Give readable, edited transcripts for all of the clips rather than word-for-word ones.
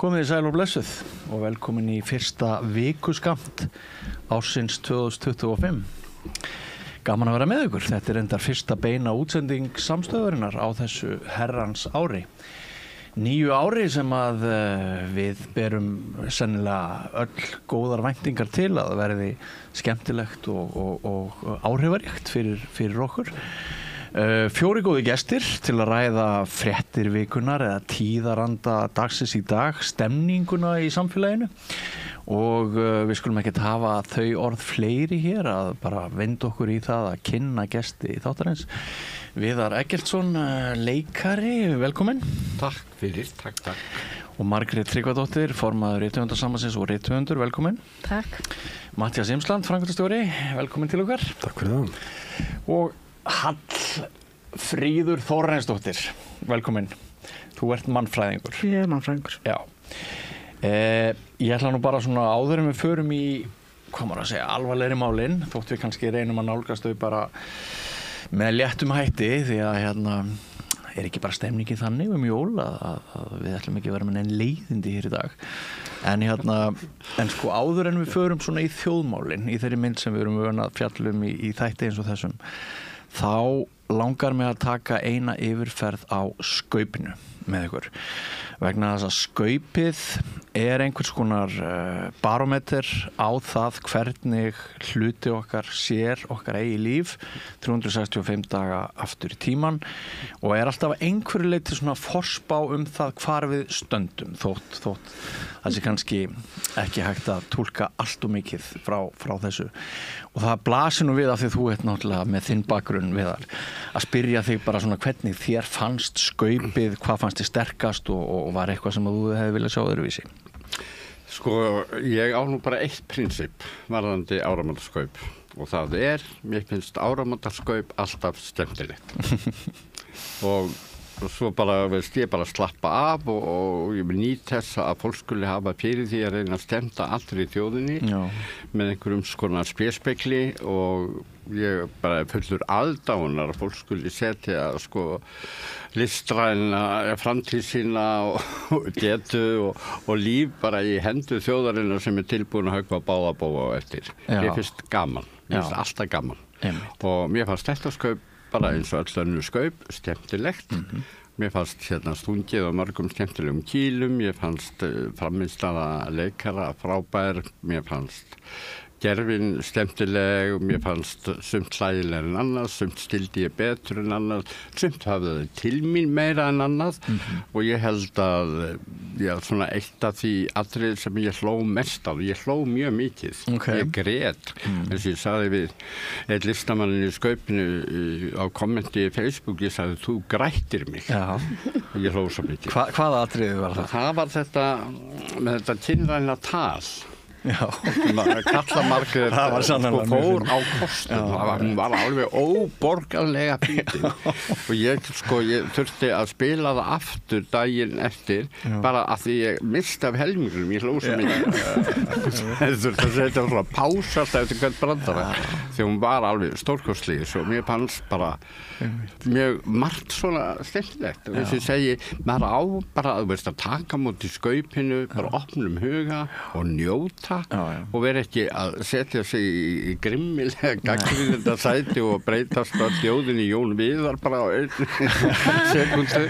Komið sæl og blessuð og velkomin í fyrsta vikuskamt ársins 2025. Gaman að vera með ykkur. Þetta endar fyrsta beina útsending samstöðurinnar á þessu herrans ári. Nýju ári sem að við berum sennilega öll góðar væntingar til að verði skemmtilegt og áhrifaríkt fyrir okkur. Fjóri góði gestir til að ræða fréttir vikunar eða tíðaranda dagsins í dag, stemninguna í samfélaginu og við skulum ekkert hafa þau orð fleiri hér að bara vinda okkur í það að kynna gesti þáttarins. Viðar Eggertsson, leikari, velkomin. Takk fyrir, takk. Og Margrét Tryggvadóttir, formaður rithöfundarsambandsins og rithöfundur, velkomin. Takk. Matthías Imsland, framkvæmdastjóri, velkomin til okkar. Takk fyrir það. Og Hallfríður Þórarinsdóttir, velkomin. Þú ert mannfræðingur. Ég er mannfræðingur. Já. Ég ætla nú bara svona áður en við förum í, hvað maður að segja, alvarlegri málin, þótt við kannski reynum að nálgast þau bara með léttum hætti, því að er ekki bara stemningin þannig jól að við ætlum ekki að vera með neinn leiðindi hér í dag. En sko áður en við förum svona í þjóðmálin, í þeirri mynd sem við erum vön að fjallum í þætti eins og þessum, þá langar mig að taka eina yfirferð á skaupinu með ykkur. Vegna þess að skaupið er einhvers konar barómeter á það hvernig hluti okkar sér okkar eigi líf 365 daga aftur í tíman og er alltaf einhverju leyti svona forspá það hvar við stöndum þótt það sé kannski ekki hægt að túlka allt og mikið frá þessu. Og það blasir nú við af því þú ert náttúrulega með þinn bakgrunn Viðar að spyrja þig bara svona hvernig þér fannst skaupið, hvað fannst þér sterkast og var eitthvað sem þú hefði viljað sjá öðruvísi? Sko, ég á nú bara eitt prinsip varðandi áramótaskaup og það mér finnst áramótaskaup alltaf skemmtilegt. og svo bara, ég bara slappa af og ég nýt þess að fólk skuli hafa fyrir því að reyna að stemta allri þjóðinni með einhverjum skonar spéspekli og ég bara fullur aðdáunar að fólk skuli setja sko listræna framtíð sína og getu og líf bara í hendur þjóðarinnar sem tilbúin að höggva báða bóga á eftir. Mér finnst gaman, mér finnst alltaf gaman. Og mér fannst þetta skaup bara eins og öll önnur skaup, skemmtilegt. Mér fannst stungið á mörgum skemmtilegum kýlum, mér fannst frammistaða leikara frábær, mér fannst gerfin skemmtileg, mér fannst sumt hlægilega en annað, sumt skildi ég betur en annað, sumt hafði til mín meira en annað og ég held að svona eitt af því atriði sem ég hló mest á, ég hló mjög mikið, ég grét, eins og ég sagði við einn listamannin í skaupinu á kommenti í Facebook, ég sagði þú grættir mig og ég hló svo mikið. Hvaða atriði var það? Það var þetta með þetta kynræna tal. Kalla Margrét fór á kostum hún var alveg óborgarlega fyndin og ég þurfti að spila það aftur daginn eftir bara að því ég misti af helmingunum, ég hló svo mikið það þurfti að setja svona pása alltaf eftir hvern brandara því hún var alveg stórkostleg og mér fannst bara mjög margt svona skemmtilegt og þess að segi, maður á bara að taka móti skaupinu, bara opnum huga og njóta og vera ekki að setja sig í grimmilega gagnrýnenda sæti og breytast að þjóðin í Jón Viðar bara á einn sekundu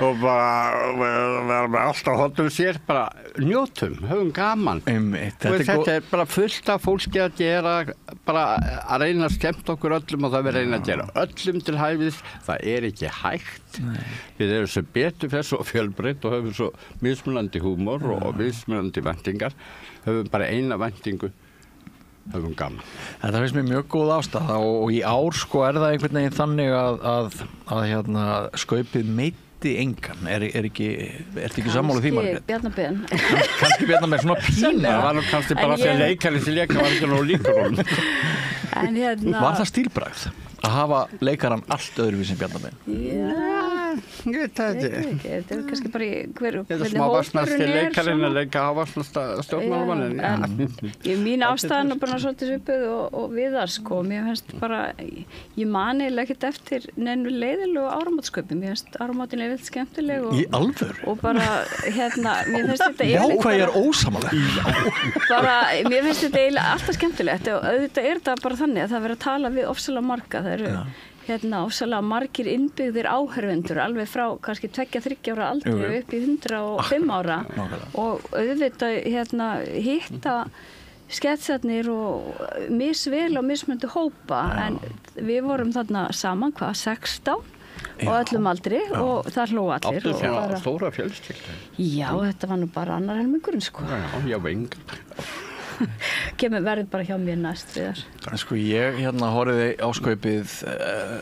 og bara vera alltaf hóttum sér, bara njótum, höfum gaman þetta bara fullt af fólki að gera bara að reyna að skemmta okkur öllum og það verður reyna að gera öllum til hæfis, það ekki hægt við erum sem betur fyrir svo fjölbreytt og höfum svo mismunandi húmor og mismunandi væntingar höfum bara eina væntingu höfum gaman. Þetta finnst mér mjög góð ástæða og í ár sko það einhvern veginn þannig að skaupið meiddi engan ertu ekki sammála því Margrét? Bjarna Ben Kannski Bjarna Ben, svona pínu það var nú kannski bara fyrir leikari sem leika var ekki nóg líkur honum Var það stílbragð að hafa leikaran allt öðruvísi en Bjarna Ben? Ég veit það ekki. Þetta kannski bara Þetta hvernig smá varsnasti hópurinn leikarinn að leika á varsnasta stjórnmálamannin. En mín ástæðan er bara svolítið svipuð og Viðar sko. Mér finnst bara, ég man eiginlega ekkert eftir neinu leiðilegu áramótasköpum. Mér finnst áramótin er vilt skemmtileg Í alvöru? og bara mér finnst þetta Já, hvað ég ósamálega? bara, mér finnst þetta eiginlega alltaf skemmtilegt og auðvitað er þetta bara þannig að það verður að tala við ofsalega marga. Það eru ofsalega margir innbyggðir áhörfundur alveg frá kannski 2-3 ára aldri upp í 105 ára og auðvitað hitta sketsarnir og misvel og mismunandi hópa en við vorum þarna saman 16 og öllum aldri og það hlóðu allir. Áttu svona stóra fjölskyldu? Já, þetta var nú bara annar helmingurinn sko. Já, vengan. Kemur verið bara hjá mér næst Viðar. Sko ég horfði á skaupið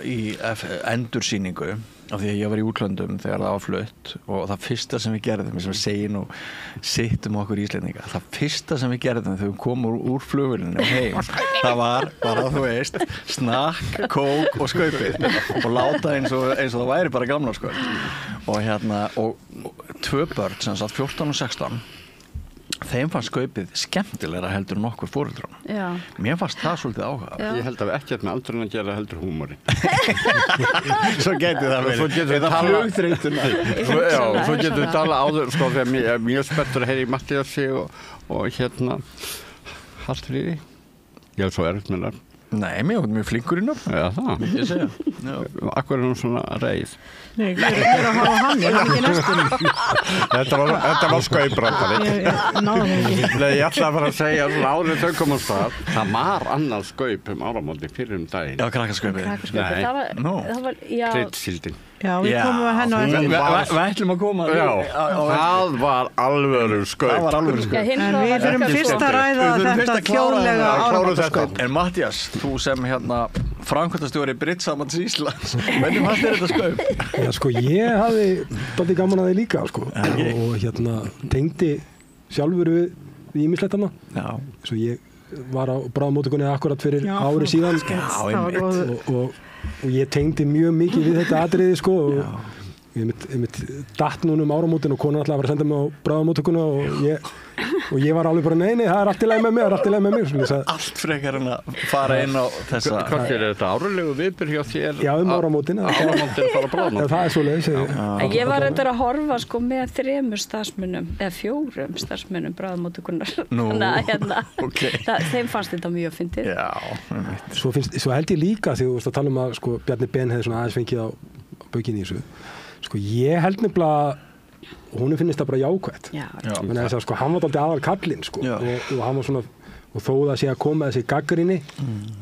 í endursýningu af því að ég var í útlöndum þegar það var flutt og það fyrsta sem við gerðum sem við segjum og sittum okkur Íslendinga það fyrsta sem við gerðum þegar við komum úr flugvélunni og heim það var bara þú veist snakk, kók og skaupið og láta eins og það væri bara gamla skaup og 2 börn sem satt 14 og 16 þeim fannst skaupið skemmtilegra heldur en okkur foreldrum. Mér fannst það svolítið áhuga. Ég held að við ekkert með aldurinn að gera heldur húmóri. Svo gæti það verið. Svo getur við flugþreytuna. Svo getur við tala áður, sko, þegar ég er mjög spenntur að heyra í Matthíasi og Hallfríði. Ég er svo erfitt með það. Nei, mjög flinkur í nöfn. Já, það. Ég segja. Akkur er hún svona reið. Nei, ég er að hafa hann, ég er ekki næstum. Þetta var skaupbrandari. Ég Nei, ég ætla að fara að segja svona árið þau komast það var annað skaup áramóti fyrir daginn. Já, krakkaskaupið. Nei. Það var, já. Kryddsíldin. Já, við komum að henn og Við ætlum að koma. Já, það var alvöru skaup. Það var alvöru skaup. En við þurfum fyrst að ræða þetta þjóðlega áramótaskaup. En Matthías, þú sem framkvæmdastjóri Britsambands Íslands, hvernig fannst þér þetta skaup? Já, sko, ég hafði dálítið gaman að því líka, sko. Og tengdi sjálfur við ýmislegt hana. Já. Svo ég var á bráðamóttökunni akkurat fyrir ári síðan. Og ég tengdi mjög mikið við þetta atriði, sko. Og ég datt núna áramótin og konan ætlaði að senda mig á bráðamóttökuna og ég var alveg bara nei, það er allt í lagi með mig, Allt frekar en að fara inn á þessa. Hvað er þetta áralegu viðbyrð hjá þér? Já, áramótin. Áramótin fara bráðamótin. Það er svoleiðis. Ég var reyndar að horfa sko með 3 starfsmönnum eða 4 starfsmönnum bráðamóttökunnar. Þeim fannst þetta mjög fyndið. Já. Svo held ég líka því þú veist að tala um að sko Bjarni Ben hefði svona aðeins fengið á baukinni í þessu. Sko ég held nefnilega hún finnst það bara jákvætt. Þannig að sko hann var dálítið aðal kallinn sko og hann var svona og þó það sé að koma þessi gagnrýni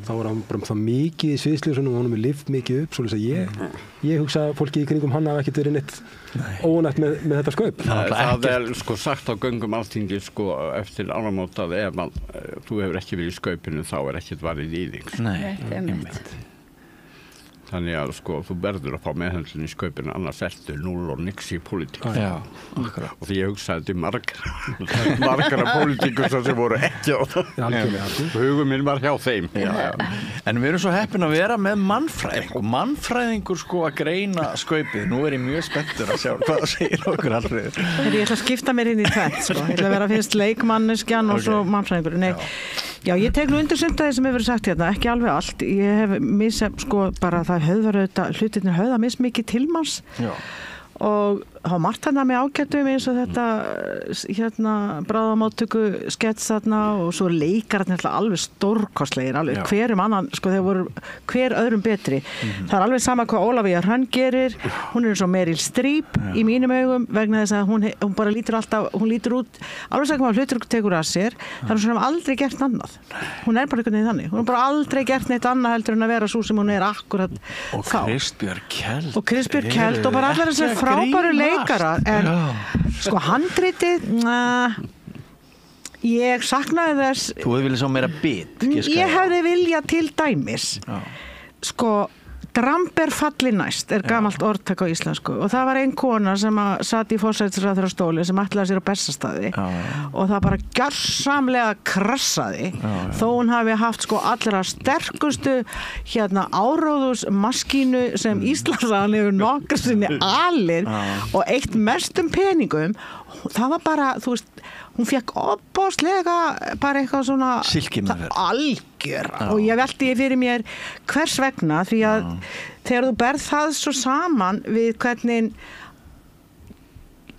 þá var hann bara það mikið í sviðsljósunum og honum er lyft mikið upp svolítið að ég hugsa að fólki í kringum hann hafi ekkert verið neitt ónætt með þetta skaup. Það er sko sagt á göngum Alþingi sko eftir áramót að ef þú hefur ekki verið í skaupinu þá er ekkert varið í þig. Nei, það er mitt. Þannig að sko þú verður að fá meðhöndlun í skaupinu annars ertu 0 og nix í pólitík. Já, akkurat. Og því ég hugsaði þetta margara pólitíkur sem voru ekki á það. Hugum minn var hjá þeim. Já. En við erum svo heppin að vera með mannfræðingur sko að greina skaupið. Nú er ég mjög spenntur að sjá hvað það segir okkur Hallfríður. Ég ætla að skipta mér inn í tvennt sko. Ég ætla að vera fyrst leikmanneskjan og svo mannfræðingur. Nei. Já, ég tek nú undir sumt að það sem hefur verið sagt hérna, ekki alveg allt. Ég hef missað sko bara það hlutirnir höfða mismikið til manns. Já. Og þá margt þarna með ágættum eins og þetta bráðamóttöku skets þarna og svo leikararnir alveg stórkostlegir alveg hver annan, sko þeir voru hver öðrum betri. Það er alveg sama hvað Ólafía Hrönn gerir, hún er eins og Meryl Streep í mínum augum vegna þess að hún bara lítur alltaf, hún lítur út alveg sem hvað hlutur tekur að sér, það er svona aldrei gert annað. Hún er bara einhvern veginn þannig, hún er bara aldrei gert neitt annað heldur en að vera svo sem hún er akkurat þá. Og Kristbjörg Kjeld og bara allar þessar frábæru leikara en sko handritið ég saknaði þess. Þú hefði viljað sjá meira bit. Ég hefði viljað til dæmis sko Dramber falli næst gamalt orðtak á íslensku og það var ein kona sem satt í forsætisráðherrastóli sem ætlaði sér á Bessastaði og það bara gjörsamlega krassaði þó hún hafi haft sko allra sterkustu áróðusmaskínu sem Íslandssagan hefur nokkru sinni alið og eitt mestum peningum það var bara, þú veist, hún fekk opbáslega bara eitthvað svona algjör og ég velti fyrir mér hvers vegna því að þegar þú berð það svo saman við hvernig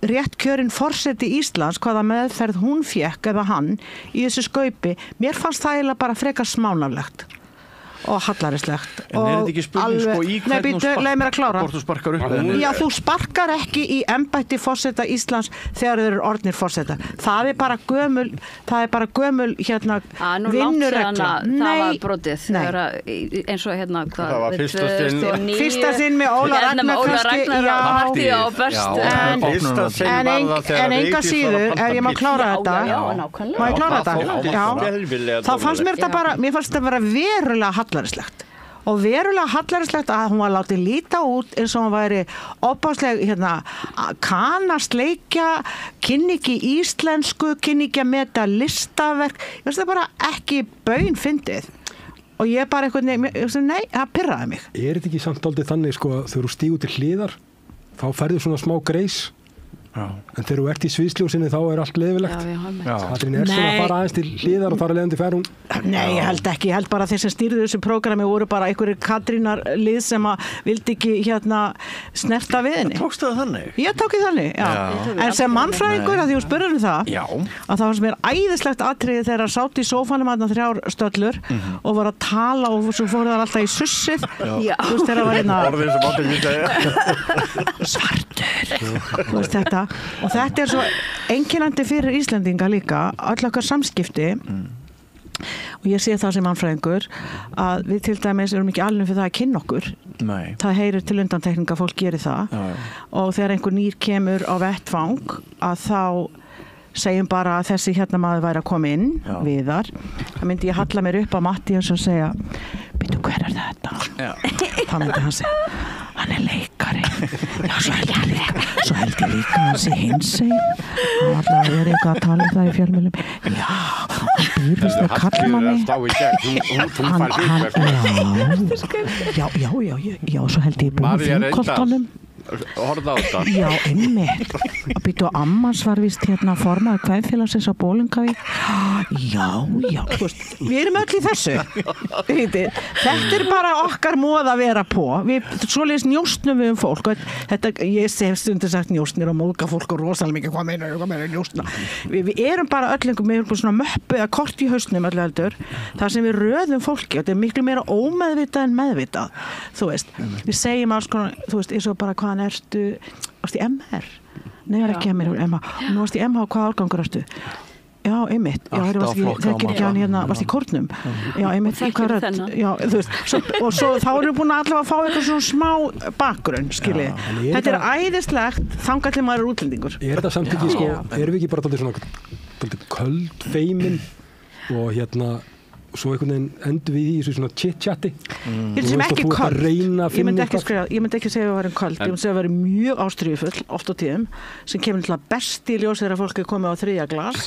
réttkjörinn forseti Íslands hvaða meðferð hún fékk eða hann í þessu skaupi, mér fannst það eiginlega bara frekar smánarlegt og hallarislegt. En þetta ekki spurning sko í hvernig hvort þú sparkar upp? Já, þú sparkar ekki í embætti forseta Íslands þegar þeir eru orðnir forseta. Það er bara gömul vinnuregla. Það var brotið. Eins og það var fyrsta sinn með Óla Ragnar en enga síður ef ég má klára þetta þá fannst mér þetta bara verulega hallarislegt og verulega hallarislegt að hún var látið líta út eins og hún væri opáslega kanastleikja kynni ekki íslensku, kynni ekki að meta listaverk, ég veist það bara ekki baunfyndið og ég bara nei, það pirraði mig. Er þetta ekki samt aldrei þannig sko þegar þú stígur til hliðar þá færðu svona smá greis en þegar þú ert í sviðsljósinni þá allt leyfilegt. Katrín svona að fara aðeins til hliðar og fara leiðandi fær hún. Nei, ég held ekki. Ég held bara þeir sem stýrðu þessu prógrami voru bara einhverjir Katrínar lið sem vildi ekki snerta við henni. Tókstu það þannig? Ég tók þannig, En sem mannfræðingur að því þú spurður það að það var sem æðislegt atriði þegar sátt í sófanum að 3 stöllur og voru að tala og svo fóru þar alltaf í sussið. Þú veist þegar var svartur. Og þetta svo einkennandi fyrir Íslendinga líka, öll okkar samskipti og ég sé það sem mannfræðingur að við til dæmis erum ekki alveg fyrir það að kynna okkur. Nei. Það heyrir til undantekninga, fólk gerir það og þegar einhver nýr kemur á vettvang að þá segjum bara að þessi maður væri að koma inn Viðar, þá myndi ég halla mér upp á Mattías og segja bíddu, hver þetta? Þá myndi hann segja hann leikari svo held ég líka hann sé hinsegin og alltaf eitthvað að tala það í fjölmiðlum hann býrist með kallmanni já, svo held ég búið vinkoltanum horfða á þetta. Já, einmitt. Og býtu að ammans var víst formaður kvenfélagsins á Bólingavík. Já. Við erum öll í þessu. Þetta bara okkar móð að vera på. Svoleiðis njóstnum við fólk. Ég hef stundir sagt njóstnir og mólga fólk og rosalega mikið. Hvað meina njóstna? Við erum bara öll við erum svona möppu eða kort í hausnum öll heldur. Það sem við röðum fólki. Þetta meiklu meira ómeðvitað en meðvitað. Þú veist, við segjum alls konar, þú veist, eins og bara hvaðan ertu, varst í MR? Nei, það ekki MR, nú varst í MH, hvað árgangur ertu? Já, einmitt, varst í kórnum? Já, einmitt, í hvað rödd? Já, þú veist, og svo þá erum við búin að allavega fá eitthvað svona smá bakgrunn, skiljið. Þetta æðislegt, þangað til maður útlendingur. Þetta samt ekki, sko, erum við ekki bara dálítið köld feimin og svo einhvern veginn endur við í þessu svona chit-chatti. Ég sem ekki köld. Ég myndi ekki segja að við varum köld. Ég myndi segja að við varum mjög ástríðufull oft á tíðum sem kemur til að besti ljós þegar fólk komið á 3. glas.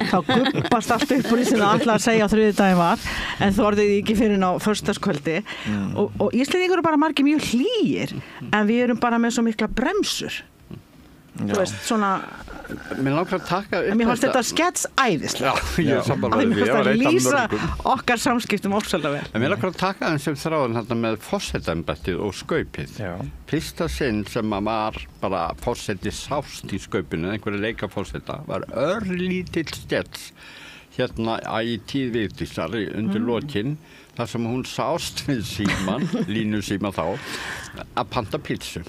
Þá gubbast allt upp úr því sem það alltaf að segja á 3. daginn var en þú orðið ekki fyrir á föstudagskvöldi og Íslendingur eru bara margir mjög hlýir en við erum bara með svo mikla bremsur. Þú veist, svona mér langar að taka upp mér fannst þetta skets æðislega ég sammála við að lýsa okkar samskiptum ofsalega vel en mér langar að taka eins þráðan með forsetaembættið og skaupið fyrsta sinn sem að var bara forseti sást í skaupinu einhverju leikaforseta var örlítill skets í tíð Vigdísar undir lokin þar sem hún sást við síman Línu síma þá að panta pítsu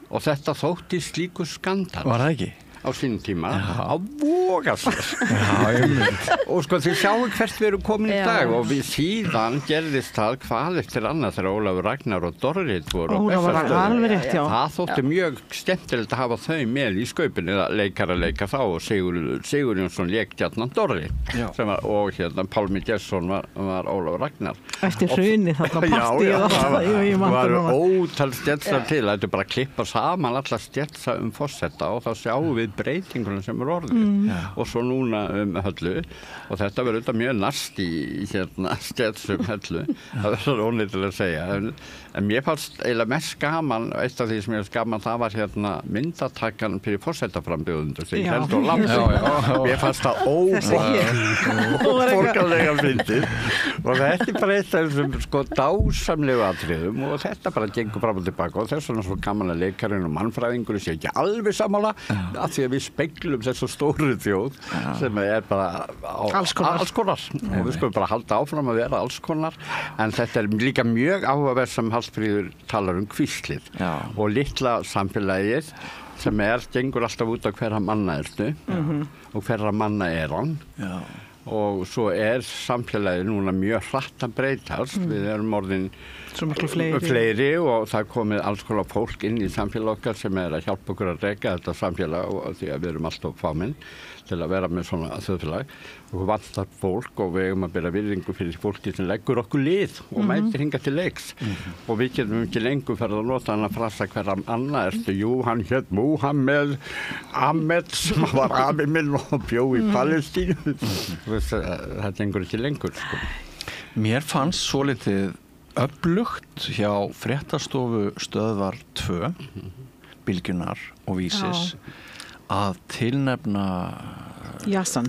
og þetta þótti slíkur skandal. Var það ekki? á sínum tíma að voga sér. Og sko þið sjáum hvert við erum komin í dag og við síðan gerðist það hvað eftir annað þegar Ólafur Ragnar og Dorrit voru á Bessastöðum. Það þótti mjög skemmtilegt að hafa þau með í skaupinu að leika þá og Sigur Jónsson lék gjarnan Dorrit og hérna Pálmi Gesson var Ólafur Ragnar. Eftir hruni þarna partíð það var ótal stetsar til, þetta er bara að klippa saman alla stetsa forseta og þá sjáum við breytingunum sem er orðið og svo núna Höllu og þetta verður auðvitað mjög nast í stetsum Höllu, það verður ónýttilega að segja en mér fannst eiginlega mest gaman, eitt af því sem ég fannst gaman það var myndatakkan fyrir forsetaframbjóðundur sem held og lamsi mér fannst það óborgarlega fyndið og þetta er bara eitt af þessum sko dásamlegu atriðum og þetta bara gengur fram og tilbaka og þess vegna svo gaman að leikarinn og mannfræðingur sé ekki alveg sammála af því að við speglum þessu stóru þjóð sem er bara alls konar og við skulum bara halda áfram að vera alls konar en þetta er líka mjög áhugaverð sem Hallfríður talar hvíslið og litla samfélagið sem gengur alltaf út á hverra manna ertu og hverra manna hann og svo samfélagið núna mjög hratt að breytast við erum orðin fleiri og það komið alls konar fólk inn í samfélag okkar sem að hjálpa okkur að reka þetta samfélag og því að við erum alltaf fámenn til að vera með svona þjóðfélag og við vantar fólk og við eigum að bera virðingu fyrir fólki sem leggur okkur lið og mætir hingað til leiks og við getum ekki lengur fyrir að nota hann að frasa hverja annað ertu, hann hét Múhammed Ahmed sem var afi minn og bjó í Palestínu þetta gengur ekki lengur sko. Mér fannst svolítið öflugt hjá fréttastofu Stöðvar 2 Bylgjunnar og Vísis að tilnefna Jassan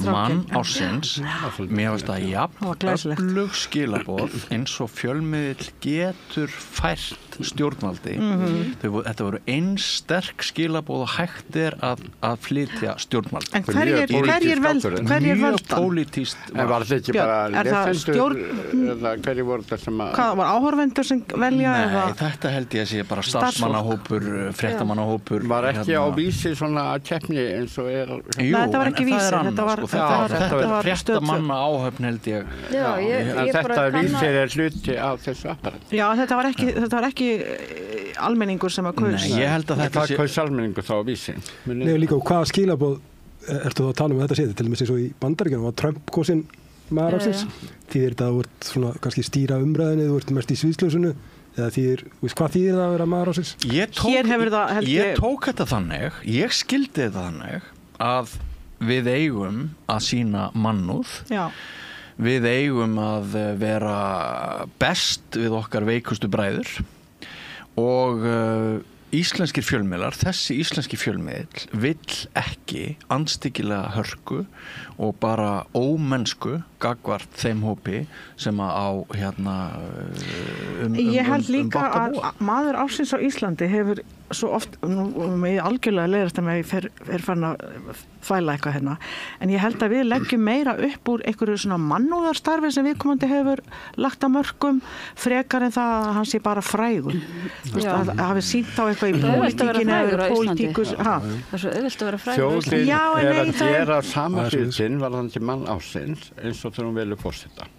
mann ársins mér finnst það jafn öflug skilaboð eins og fjölmiðill getur fært stjórnvaldi þetta voru eins sterk skilaboð og hægt að flytja stjórnvaldi en hverjir valda? Mjög pólitískt var þetta ekki bara lefendur eða hverjir voru þetta sem að hvað var áhorfendur sem velja? Nei, þetta held ég að sé bara starfsmannahópur fréttamannahópur var ekki á Vísi svona keppni eins og Jú, þetta var ekki Vísi þetta var fréttamanna áhöfn held ég en þetta Vísi hluti af þessu apparat já, þetta var ekki almenningur sem að kaus Nei, ég held að þetta sé kaus almenningur þá Vísi Nei, líka hvaða skilaboð ertu þá að tala þetta séð til og með sér svo í Bandaríkjunum var Trump kosinn maður ársins þýðir þetta að þú ert svona kannski stýra umræðinni þú ert mest í sviðsljósinu eða hvað þýðir það að vera maður ársins? Ég tók þetta þannig ég skildi þetta þannig að við eigum að sýna mannúð við eigum að vera best við okkar veikustu bræður og íslenskir fjölmiðlar, þessi íslenski fjölmiðl vill ekki andstyggilega hörku og bara ómennsku gagvart þeim hópi sem að á Ég held líka að maður ársins á Íslandi hefur svo oft, með algjörlega leiðast að mig er farin að þvæla eitthvað hérna, en ég held að við leggjum meira upp úr einhverju svona mannúðarstarfi sem viðkomandi hefur lagt að mörkum frekar en það að hann sé bara frægur að hafi sýnt á eitthvað í pólitíkinni eða pólitíkus það er svo auðvelt að vera frægur Þjóðin er að gera sama hlutin varðandi mann ársins eins og þegar hún velur forseta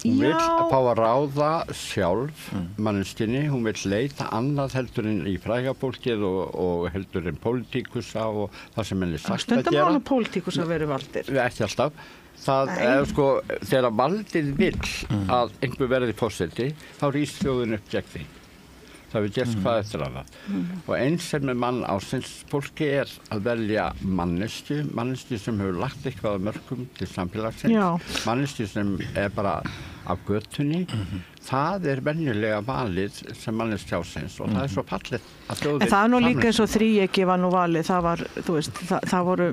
Hún vill fá að ráða sjálf mannskinni, hún vill leita annað heldur en í frægafólkið og heldur en pólitíkusa og það sem henni sagt að gera. Stundum alveg pólitíkusa verið valdir. Ekki alltaf. Það er sko, þegar valdið vill að einhver verði forseti, þá rís þjóðin upp gegn því. Það við gert hvað eftir annað. Og eins sem með mann ársins fólki að velja manneski sem hefur lagt eitthvað að mörkum til samfélagsins, manneski sem bara af götunni, það venjulega valið sem manneski ársins og það svo fallið að þjóðin En það nú líka eins og þríegi var nú valið, það var, þú veist, það voru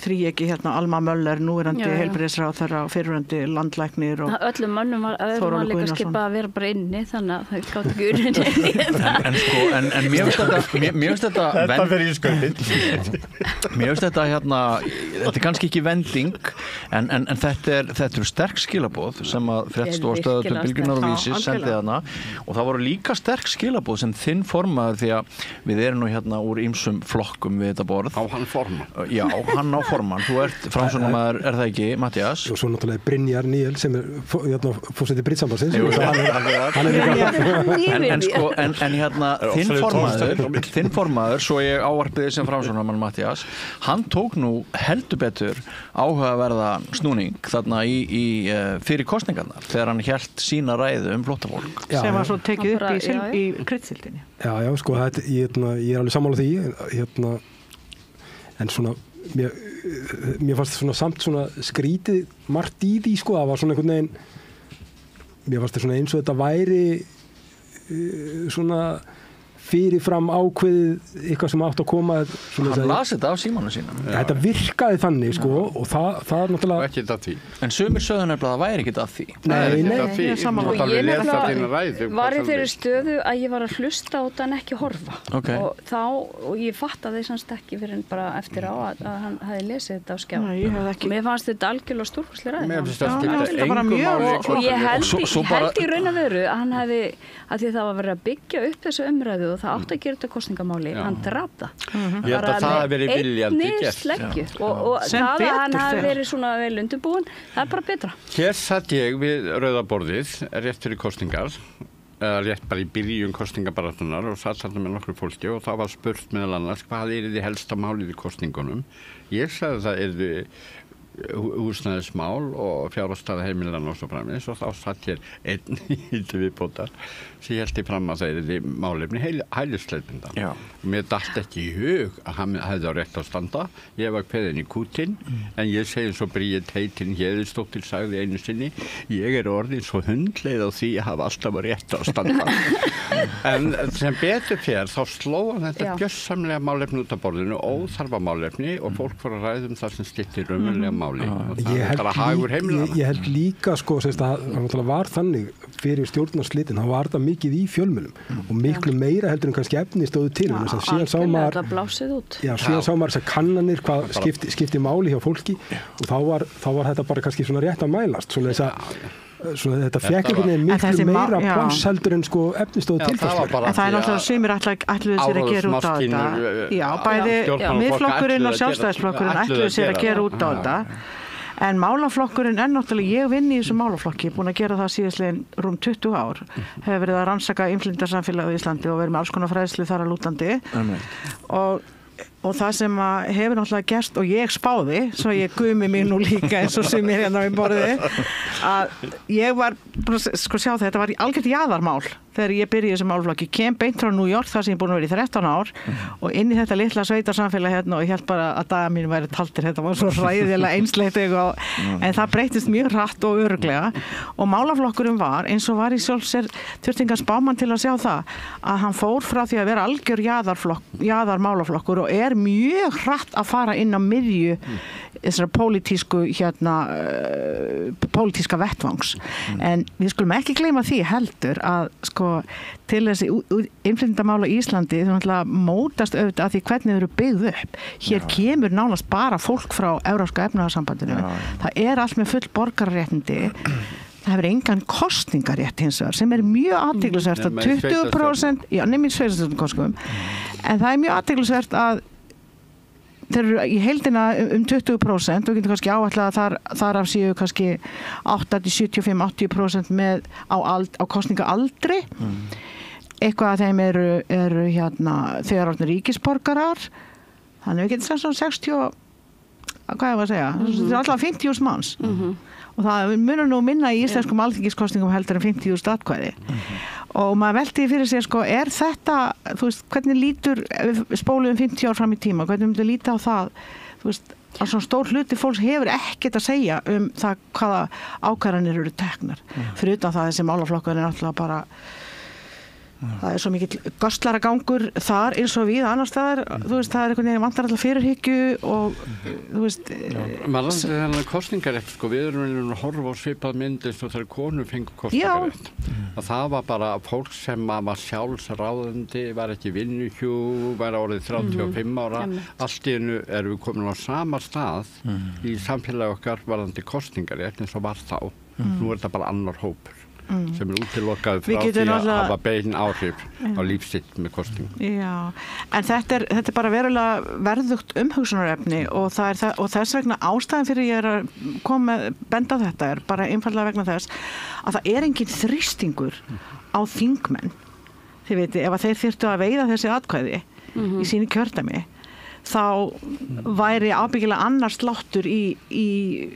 þríegi hérna Alma Möller, núverandi heilbrigðisráðherra og fyrrverandi landlæknir og öllum mönnum var líka skipað að vera bara inni, þannig að það gátt ekki urinni En mér finnst þetta Þetta fyrir í skaupið Mér finnst þetta þetta er kannski ekki vending en þetta eru sterk skilaboð sem að fréttastofa Stöðvar 2 Bylgjunnar og Vísis sendið þarna og það voru líka sterk skilaboð sem þinn formaður því að við erum nú hérna úr ýmsum flokkum við þetta borð. Á hann formann? Já, hann á formann. Þú ert framsóknarmaður, er það ekki, Matthías? Og svo náttúrulega Brynjar Níel sem fórseti Britsambarsins. En hérna þinn formaður, svo ég ávarpiði sem framsóknarmann Matthías, hann tók nú heldur betur áhugaverða snúning þarna fyrir kosningarnar þegar hann hélt sína ræðu flóttafólk. Sem var svo tekið upp í kryddsildinni. Já, sko, ég er alveg sammála því, en svona, mér fannst svona samt svona skrítið margt í því, sko, það var svona einhvern veginn, mér fannst það svona eins og þetta væri svona fyrirfram ákveðið eitthvað sem átt að koma hann las þetta af símanum sínum þetta virkaði þannig sko og það er náttúrulega og ekki þetta því en sumir sögðu nefnilega að það væri ekki þetta því ég var í þeirri stöðu að ég var að hlusta á þetta en ekki horfa og ég fattaði semst ekki fyrir bara eftir á að hann hefði lesið þetta á skjá mér fannst þetta algjörlega stórkostlega ræð og ég held í raun að veru að hann hefði að því það var verið að byggja upp þessu umræðu og það átti að gera þetta kosningamáli hann draf það ég held að það hafi verið viljandi gert og það að hann hafi verið svona vel undirbúin það er bara betra hér satt ég við rauðaborðið rétt fyrir kosningar eða rétt bara í byrjun kosningabaratunar og satt þarna með nokkru fólki og það var spurt meðal annars hvað er þið helsta málið í kosningunum ég sagði það er þið húsnæðismál og fjárhagsstaða heimilanna og svo framins og þá satt hér einn í viðbótar sem held ég fram að það er því málefni hælisleitenda og mér datt ekki í hug að hann hefði á rétt að standa ég var kveðin í kútin en ég segi svo Bríet Heitin Héðinsdóttir sagði einu sinni ég er orðin svo hundleið á því að hafa alltaf á rétt að standa en sem betur fyrir þá sló hann þetta gjörsamlega málefni út af borðinu óþarfa málefni og fólk fór að ræða það sem skiptir raunverulega máli og ég held líka sko að það var þannig fyrir stjórnarslitin þá var það mikið í fjölmiðlum og miklu meira heldur en kannski efni stóðu til síðan sá maður þessar kannanir hvað skipti máli hjá fólki og þá var þetta bara kannski svona rétt að mælast svona þetta fekk einhvern veginn miklu meira pláss heldur en sko efnistóðu tilfærslu en það er náttúrulega sumir ætluðu sér að gera út á þetta bæði miðflokkurinn og sjálfstæðisflokkurinn ætluðu sér að gera út á þetta en málaflokkurinn er náttúrulega ég vinn í þessum málaflokki búin að gera það síðastlegin rúm 20 ár hefur verið að rannsaka innflytjendasamfélagið í Íslandi og verið með alls konar fræðslu þar að lútandi og það sem hefur náttúrulega gerst og ég spáði, svo ég gumi mig nú líka eins og sem ég hérna við borði að ég var sko sjá þetta var algjört jaðarmál þegar ég byrjaði í þessum málaflokki kem beint frá New York þar sem ég búin að vera í 13 ár og inn í þetta litla sveitarsamfélag hérna og ég held bara að dagar mín væri taldir þetta var svo hræðilega einsleitt en það breytist mjög hratt og örugglega og málaflokkurinn var eins og var í sjálfsér Tjörtingar Spáman til að sjá það að hann fór frá því að vera algjör jaðarmálaflokkur og er mjög hratt að fara inn á miðju þessara pólitíska vettvangs en við skulum ekki gleyma því heldur að sko til þessi innflytjendamála í Íslandi það mótast auðvitað að því hvernig þau eru byggð upp hér kemur nánast bara fólk frá Evrópska efnahagssambandinu það er allt með full borgararéttindi það hefur engan kosningarétt hins vegar sem er mjög athyglisvert að 20% nefnir sveitastjórnum kostum en það er mjög athyglisvert að þeir eru í heildina 20% og getur kannski áætlað að þar af séu kannski 75-80% með á kosningaaldri eitthvað af þeim eru hérna þegar orðnir ríkisborgarar þannig við getum sagt svona 60 hvað ég var að segja það er alltaf 50.000 manns og það munur nú minna í íslenskum alþingiskosningum heldur en 50.000 atkvæði og maður velti fyrir sig sko, er þetta, þú veist, hvernig lítur spóluðum 50 ár fram í tíma, hvernig myndir líta á það, þú veist, að svona stór hluti fólks hefur ekkert að segja það hvaða ákvarðanir eru teknar, fyrir utan það þessi málaflokkur er náttúrulega bara það er svo mikill göslaragangur þar eins og við annar staðar þú veist, það er einhvern veginn vantar alltaf fyrirhyggju og þú veist maður landir þennan kosningarétt sko, við erum að horfa á svipað mynd eins og þegar konur fengu kosningarétt og það var bara fólk sem var sjálfsráðandi, var ekki vinnuhjú var árið 35 ára allt í einu erum við komin á sama stað í samfélagi okkar varðandi kosningarétt eins og var þá nú er þetta bara annar hópur sem útilokað frá því að hafa bein áhrif á lífsitt með kostingum. Já, en þetta er bara verulega verðugt umhugsunarefni og þess vegna ástæðan fyrir ég að koma benda á þetta bara einfallega vegna þess að það engin þrýstingur á þingmenn. Þið veitir, ef þeir þyrftu að veiða þessi atkvæði í sínu kjördæmi þá væri ábyggilega annars sláttur í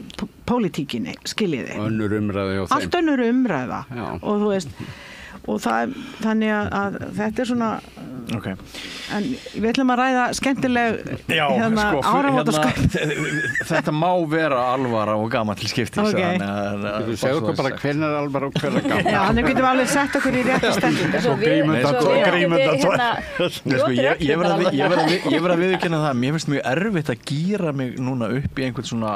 pólitíkinni, skiljiði. Önnur umræða hjá þeim. Allt önnur umræða. Já. Og þú veist, og þannig að þetta svona okay. En við ætlum að ræða skemmtileg áramótaskaup. Þetta má vera alvara og gaman til skiptis. Þú segir okkur bara hvernig alvara og hvernig gaman. Já, þannig getum við alveg sett okkur í rétta stellingu. Svo grímunda Ég verð að viðurkenna það. Mér finnst mjög erfitt að gíra mig núna upp í einhvern svona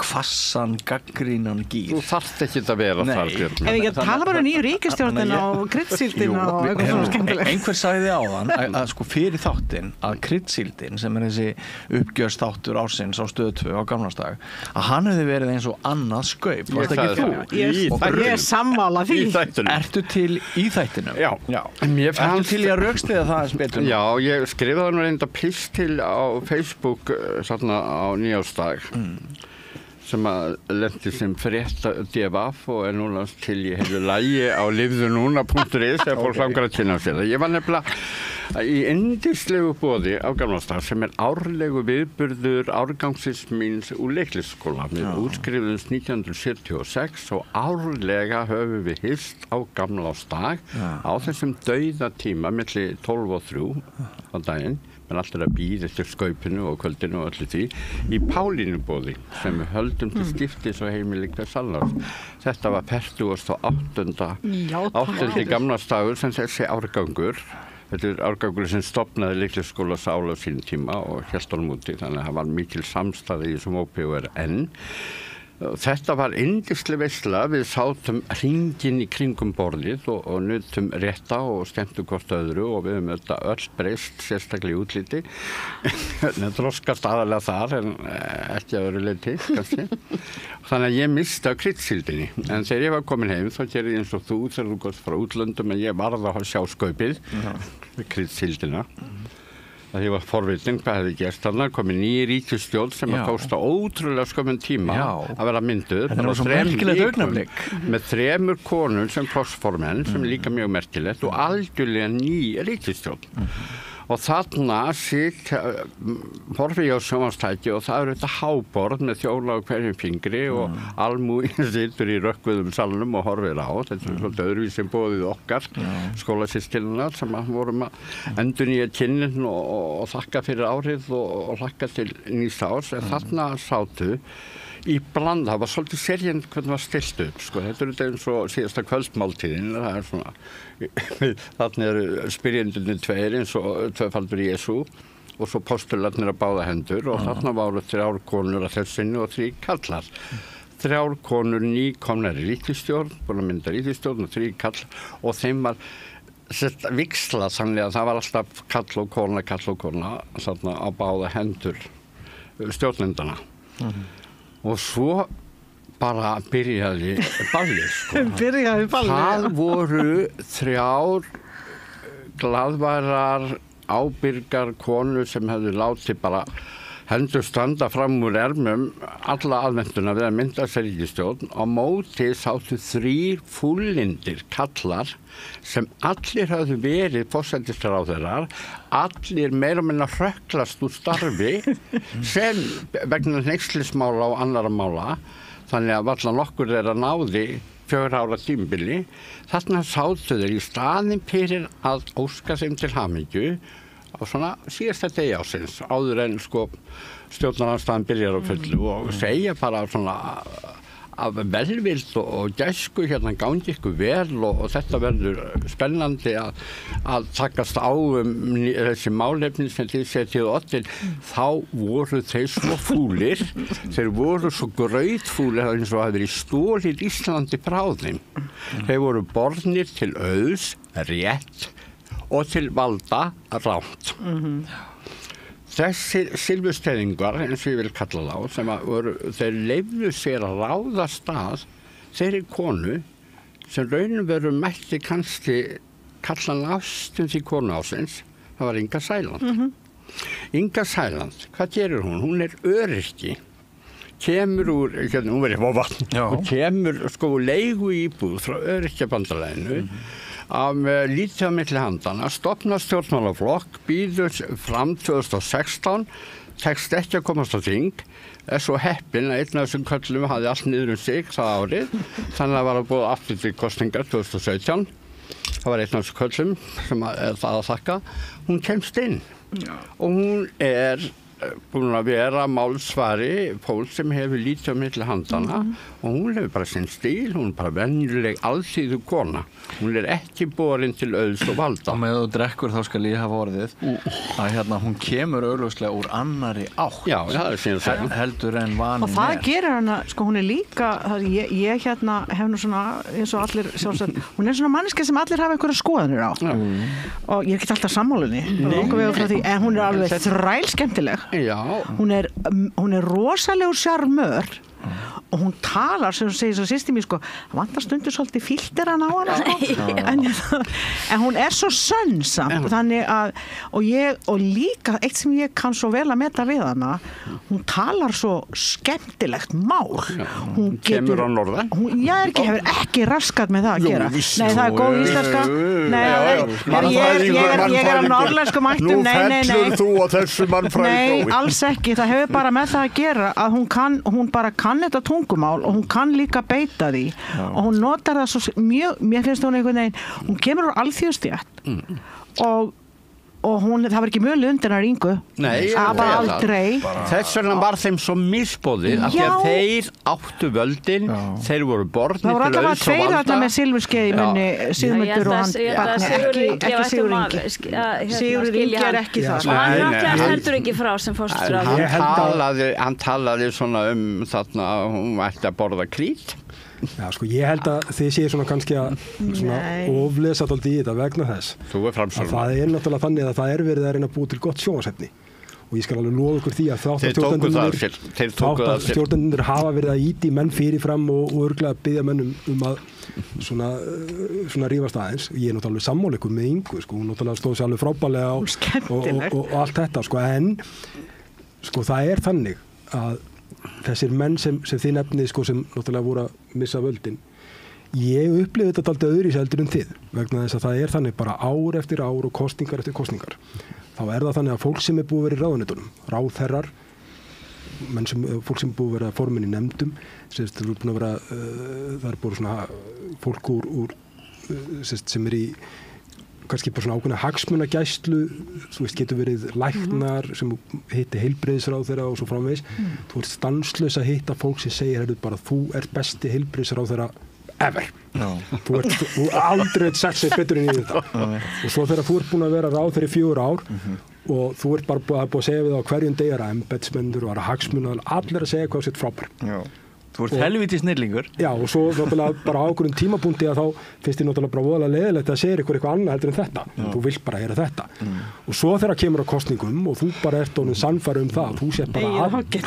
hvassan, gaggrínan gír. Þú þarft ekki að vera þar. Ef við ekki tala bara nýju ríkisstjórnina og kryddsíldina og eitthvað svona skemmtilegt. Einhver sagði áðan að sko fyrir þáttinn að kryddsíldin sem þessi uppgjörsþáttur ársins á Stöð 2 á gamlársdag að hann hefði verið eins og annað skaup. Varst ekki þú? Ég sammála því. Ertu til í þættinum? Já. Ertu til í að rökstyðja það eins betur? Já, ég skrifaði nú reynda pistil á Facebook svona á nýjársdag sem að lendi sem frétt DFF og núna til í heilu lagi á livðununa.is þegar fólk langar að kynna sér það. Ég var nefnilega í yndislegu boði á gamlársdag sem árlegu viðburður árgangsins míns úr leiklisskóla. Við útskrifuðumst 1976 og árlega höfum við hist á gamlársdag á þessum dauða tíma milli 12 og 3 á daginn. Men alltaf að býða eftir skaupinu og kvöldinu og öllu því í Pálínuboði sem við höldum til skiptis og heimili hvers annars. Þetta var 48. gamlársdagur sem þessi árgangur. Þetta árgangur sem stofnaði leiklisskóla Sála á sínum tíma og hélt honum úti, þannig að það var mikil samstæða í þessum hópi og enn. Þetta var yndisleg veisla, við sátum hringinn í kringum borðið og nutum rétta og skemmtum hvort öðru og við höfum þetta öll breyst sérstaklega í útliti. Þroskast aðalega þar en ekki að öðru leyti, kannski. Þannig að ég misti á kryddsíldinni, en þegar ég var komin heim þá gerði ég eins og þú þegar þú góðst frá útlöndum en ég varð að sjá skaupið við kryddsíldina. Að ég var forvitin hvað hefði gerst þarna, komið ný ríkisstjórn sem að tókst á ótrúlega skömmun tíma að vera mynduð. Þetta var svo merkilegt augnablik. Með 3 konur sem plássformenn sem líka mjög merkilegt og algjörlega ný ríkisstjórn. Og þarna horfi ég á sjónvarpstæki og það þetta háborð með þjóla á hverjum fingri og almúginn situr í rökkvuðum salnum og horfir á. Þetta svolítið öðruvísi boðið okkar, skólasystkynnar sem vorum að endurnýja kynnin og þakka fyrir árið og hlakka til nýs árs. En þarna sátu í bland, það var svolítið serjent hvernig það var stilt upp, sko. Þetta eins og síðasta kvöldmáltíðin, það svona, þarna spyrjendurnir 2 eins og 2-faldur Jesú og svo postularnir að báða hendur og þarna voru 3 konur að þessinni og 3 kallar. 3 konur nýkomnar í ríkisstjórn, búin að mynda ríkisstjórn og 3 kallar og þeim var viksla þannig að það var alltaf kall og kona þarna á báða hendur stjórnendana. Og svo bara byrjaði ballið, sko. Byrjaði ballið. Það voru 3 glaðværar, ábyrgar konur sem hefðu látið bara hendur standa fram úr ermum alla aðventuna við að mynda sér ríkisstjórn. Á móti sátu 3 fúllindir kallar sem allir hafðu verið forsætisráðherrar, allir meira og minna hrökklast úr starfi sem vegna hneykslismála og annarra mála, þannig að varla nokkur þeirra náði 4 ára tímabili. Þarna sátu þeir í staðinn fyrir að óska þeim til hamingju á svona síðasta degi ársins áður en sko stjórnarandstaðan byrjar á fullu og segja bara svona af velvild og gæsku hérna gangi ykkur vel og þetta verður spennandi að takast á þessi málefni sem þið setjið oddin. Þá voru þeir svo fúlir, þeir voru svo grautfúlir eins og það verið stólið Íslandi frá þeim. Þeir voru bornir til auðs, rétt og til valda rátt. Þessir silfursteiningar, eins og ég vil kalla þá, sem þeir leyfðu sér að ráðast að þeirri konu sem raunum veru mætti kannski kalla ástum því konu ásins, það var Inga Sæland. Inga Sæland, hvað gerir hún? Hún öryrki, kemur úr, hún verið á vatn, og kemur leigu íbúð frá öryrkjabandalaginu, af lítið á milli handana, stofnar stjórnmálaflokk, býður fram 2016, tekst ekki að komast á þing, svo heppinn að einn af þessum köllum hafði allt niður sig það árið, þannig að var að búið aftur til kosningar 2017. Það var einn af þessum köllum sem það að þakka. Hún kemst inn og hún búin að vera málsvari fólk sem hefur lítið á milli handana og hún hefur bara sinn stíl, hún bara venjuleg alþýðu kona. Hún ekki borin til auðs og valda. Og með þú drekkur þá skal ég hafa orðið að hún kemur augljóslega úr annari átt. Já, það síðan segja. Heldur en vanin og það gerir hana, hún líka ég hef nú svona eins og allir sjálfsagt, hún svona manneskja sem allir hafa einhverja skoðanir á og ég ekki alltaf sammálunni en hún alveg þræl skemmtileg. Já. Hún er rosalegur sjarmör og hún talar sem hún segir svo sýstir mér það vantar stundur svolítið filteran á hana en hún svo sönnsam þannig að og líka eitt sem ég kann svo vel að meta við hana hún talar svo skemmtilegt mál hún kemur á norðan hefur ekki raskat með það að gera nei það góð íslenska ég af norðlensku mættum nú fellur þú á þessu mannfræði nei alls ekki það hefur bara með það að gera að hún bara kann þetta tungumál og hún kann líka beita því og hún notar það svo mjög, mér finnst hún einhvern veginn, hún kemur úr alþjóðstétt og hún, það var ekki mjög undir að Ingu það var aldrei þess vegna var þeim svo misboðið af því að þeir áttu völdin þeir voru borðnir til auðs og valda það voru allavega tveir allar með silfurskeið í munni Sigmundur og hann ekki Sigurður Ingi ekki það hann náttúrulega heldur ekki frá sem fórsætisráðherra hann talaði svona þarna hún ætti að borða krít Já, ég held að þið séu svona kannski að oflesa alltaf í þetta vegna þess að það náttúrulega þannig að það verið að reyna að búa til gott sjónvarpsefni og ég skal alveg lofa ykkur því að þáttastjórnendur hafa verið að ýti menn fyrirfram og örgulega byggja menn að svona rífast aðeins ég náttúrulega sammála ykkur með Ingu hún náttúrulega stóð sér alveg frábærlega og allt þetta en það þannig að þessir menn sem þið nefnið sem náttúrulega voru að missa völdin ég upplifði þetta alltaf öðru í seldur en þið vegna þess að það þannig bara ár eftir ár og kosningar eftir kosningar þá það þannig að fólk sem búið að vera í ráðuneytunum ráðherrar fólk sem búið að vera formenn í nefndum það búið svona fólk úr sem í kannski bara svona ákveðna hagsmunagæslu getur verið læknar sem hitti heilbrigðisráðherra og svo framvegis þú ert stanslaus að hitta fólk sem segir bara þú ert besti heilbrigðisráðherra ever þú aldrei sett sér betur inn í þetta og svo þegar þú ert búin að vera ráðherra í 4 ár og þú ert bara búin að segja við á hverjum degi að embættismenn og hagsmunar allir að segja hvað þú ert frábær Þú ert helviti snillingur. Já, og svo náttúrulega bara á einhverjum tímapunkti að þá finnst þér náttúrulega bara voðalega leiðilegt að segja eitthvað annað heldur en þetta. Þú vilt bara heyra þetta. Og svo þegar kemur á kosningum og þú bara ert orðinn sannfærður það, þú sért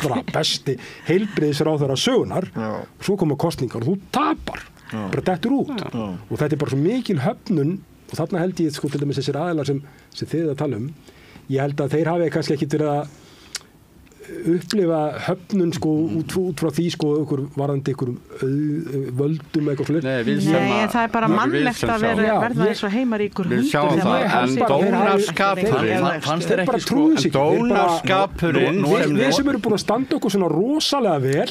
bara besti heilbrigðisráðherra sögunar og svo koma kosningar og þú tapar. Bara dettur út. Og þetta bara svo mikil höfnun og þarna held ég til dæmis þessir aðilar sem þið að tala ég held að þeir hafi kannski ekki verið að upplifa höfnun út frá því ykkur varðandi ykkur völdum eitthvað svolítið. Nei, það er bara mannlegt að verða eins og heimaríkur hundur. Við sjáum það, en dónarskapurinn fannst þér ekki dónarskapurinn við sem eru búin að standa okkur svona rosalega vel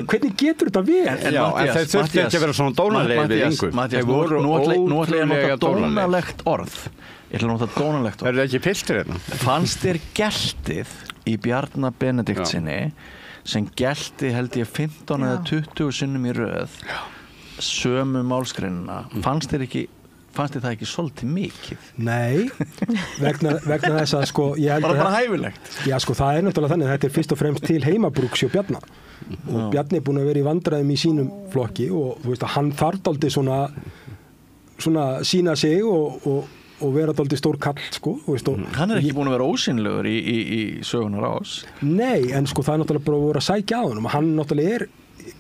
hvernig getur þetta verið? Já, en þeir þurfti ekki að vera svona dónarlegir við Ingu. Matthías, nú ætla ég að nota dónalegt orð. Ég ætla að nota dónalegt orð. Er það ekki piltur hérna? Fannst þér geltið í Bjarna Benediktsinni sem gelti held ég 15 eða 20 sinnum í röð sömu málsgreinina fannst þér það ekki svolítið mikið? Nei, vegna þess að ég held að bara hæfilegt. Já, það er náttúrulega þannig að þetta er fyrst og fremst til heimabrúks hjá Bjarna og Bjarni er búin að vera í vandræðum í sínum flokki og þú veist að hann þarf dálítið svona sína sig og vera dálítið stór kall hann er ekki búin að vera ósynlegur í sögunar ás Nei, en það er náttúrulega bara að vera að sækja á honum og hann náttúrulega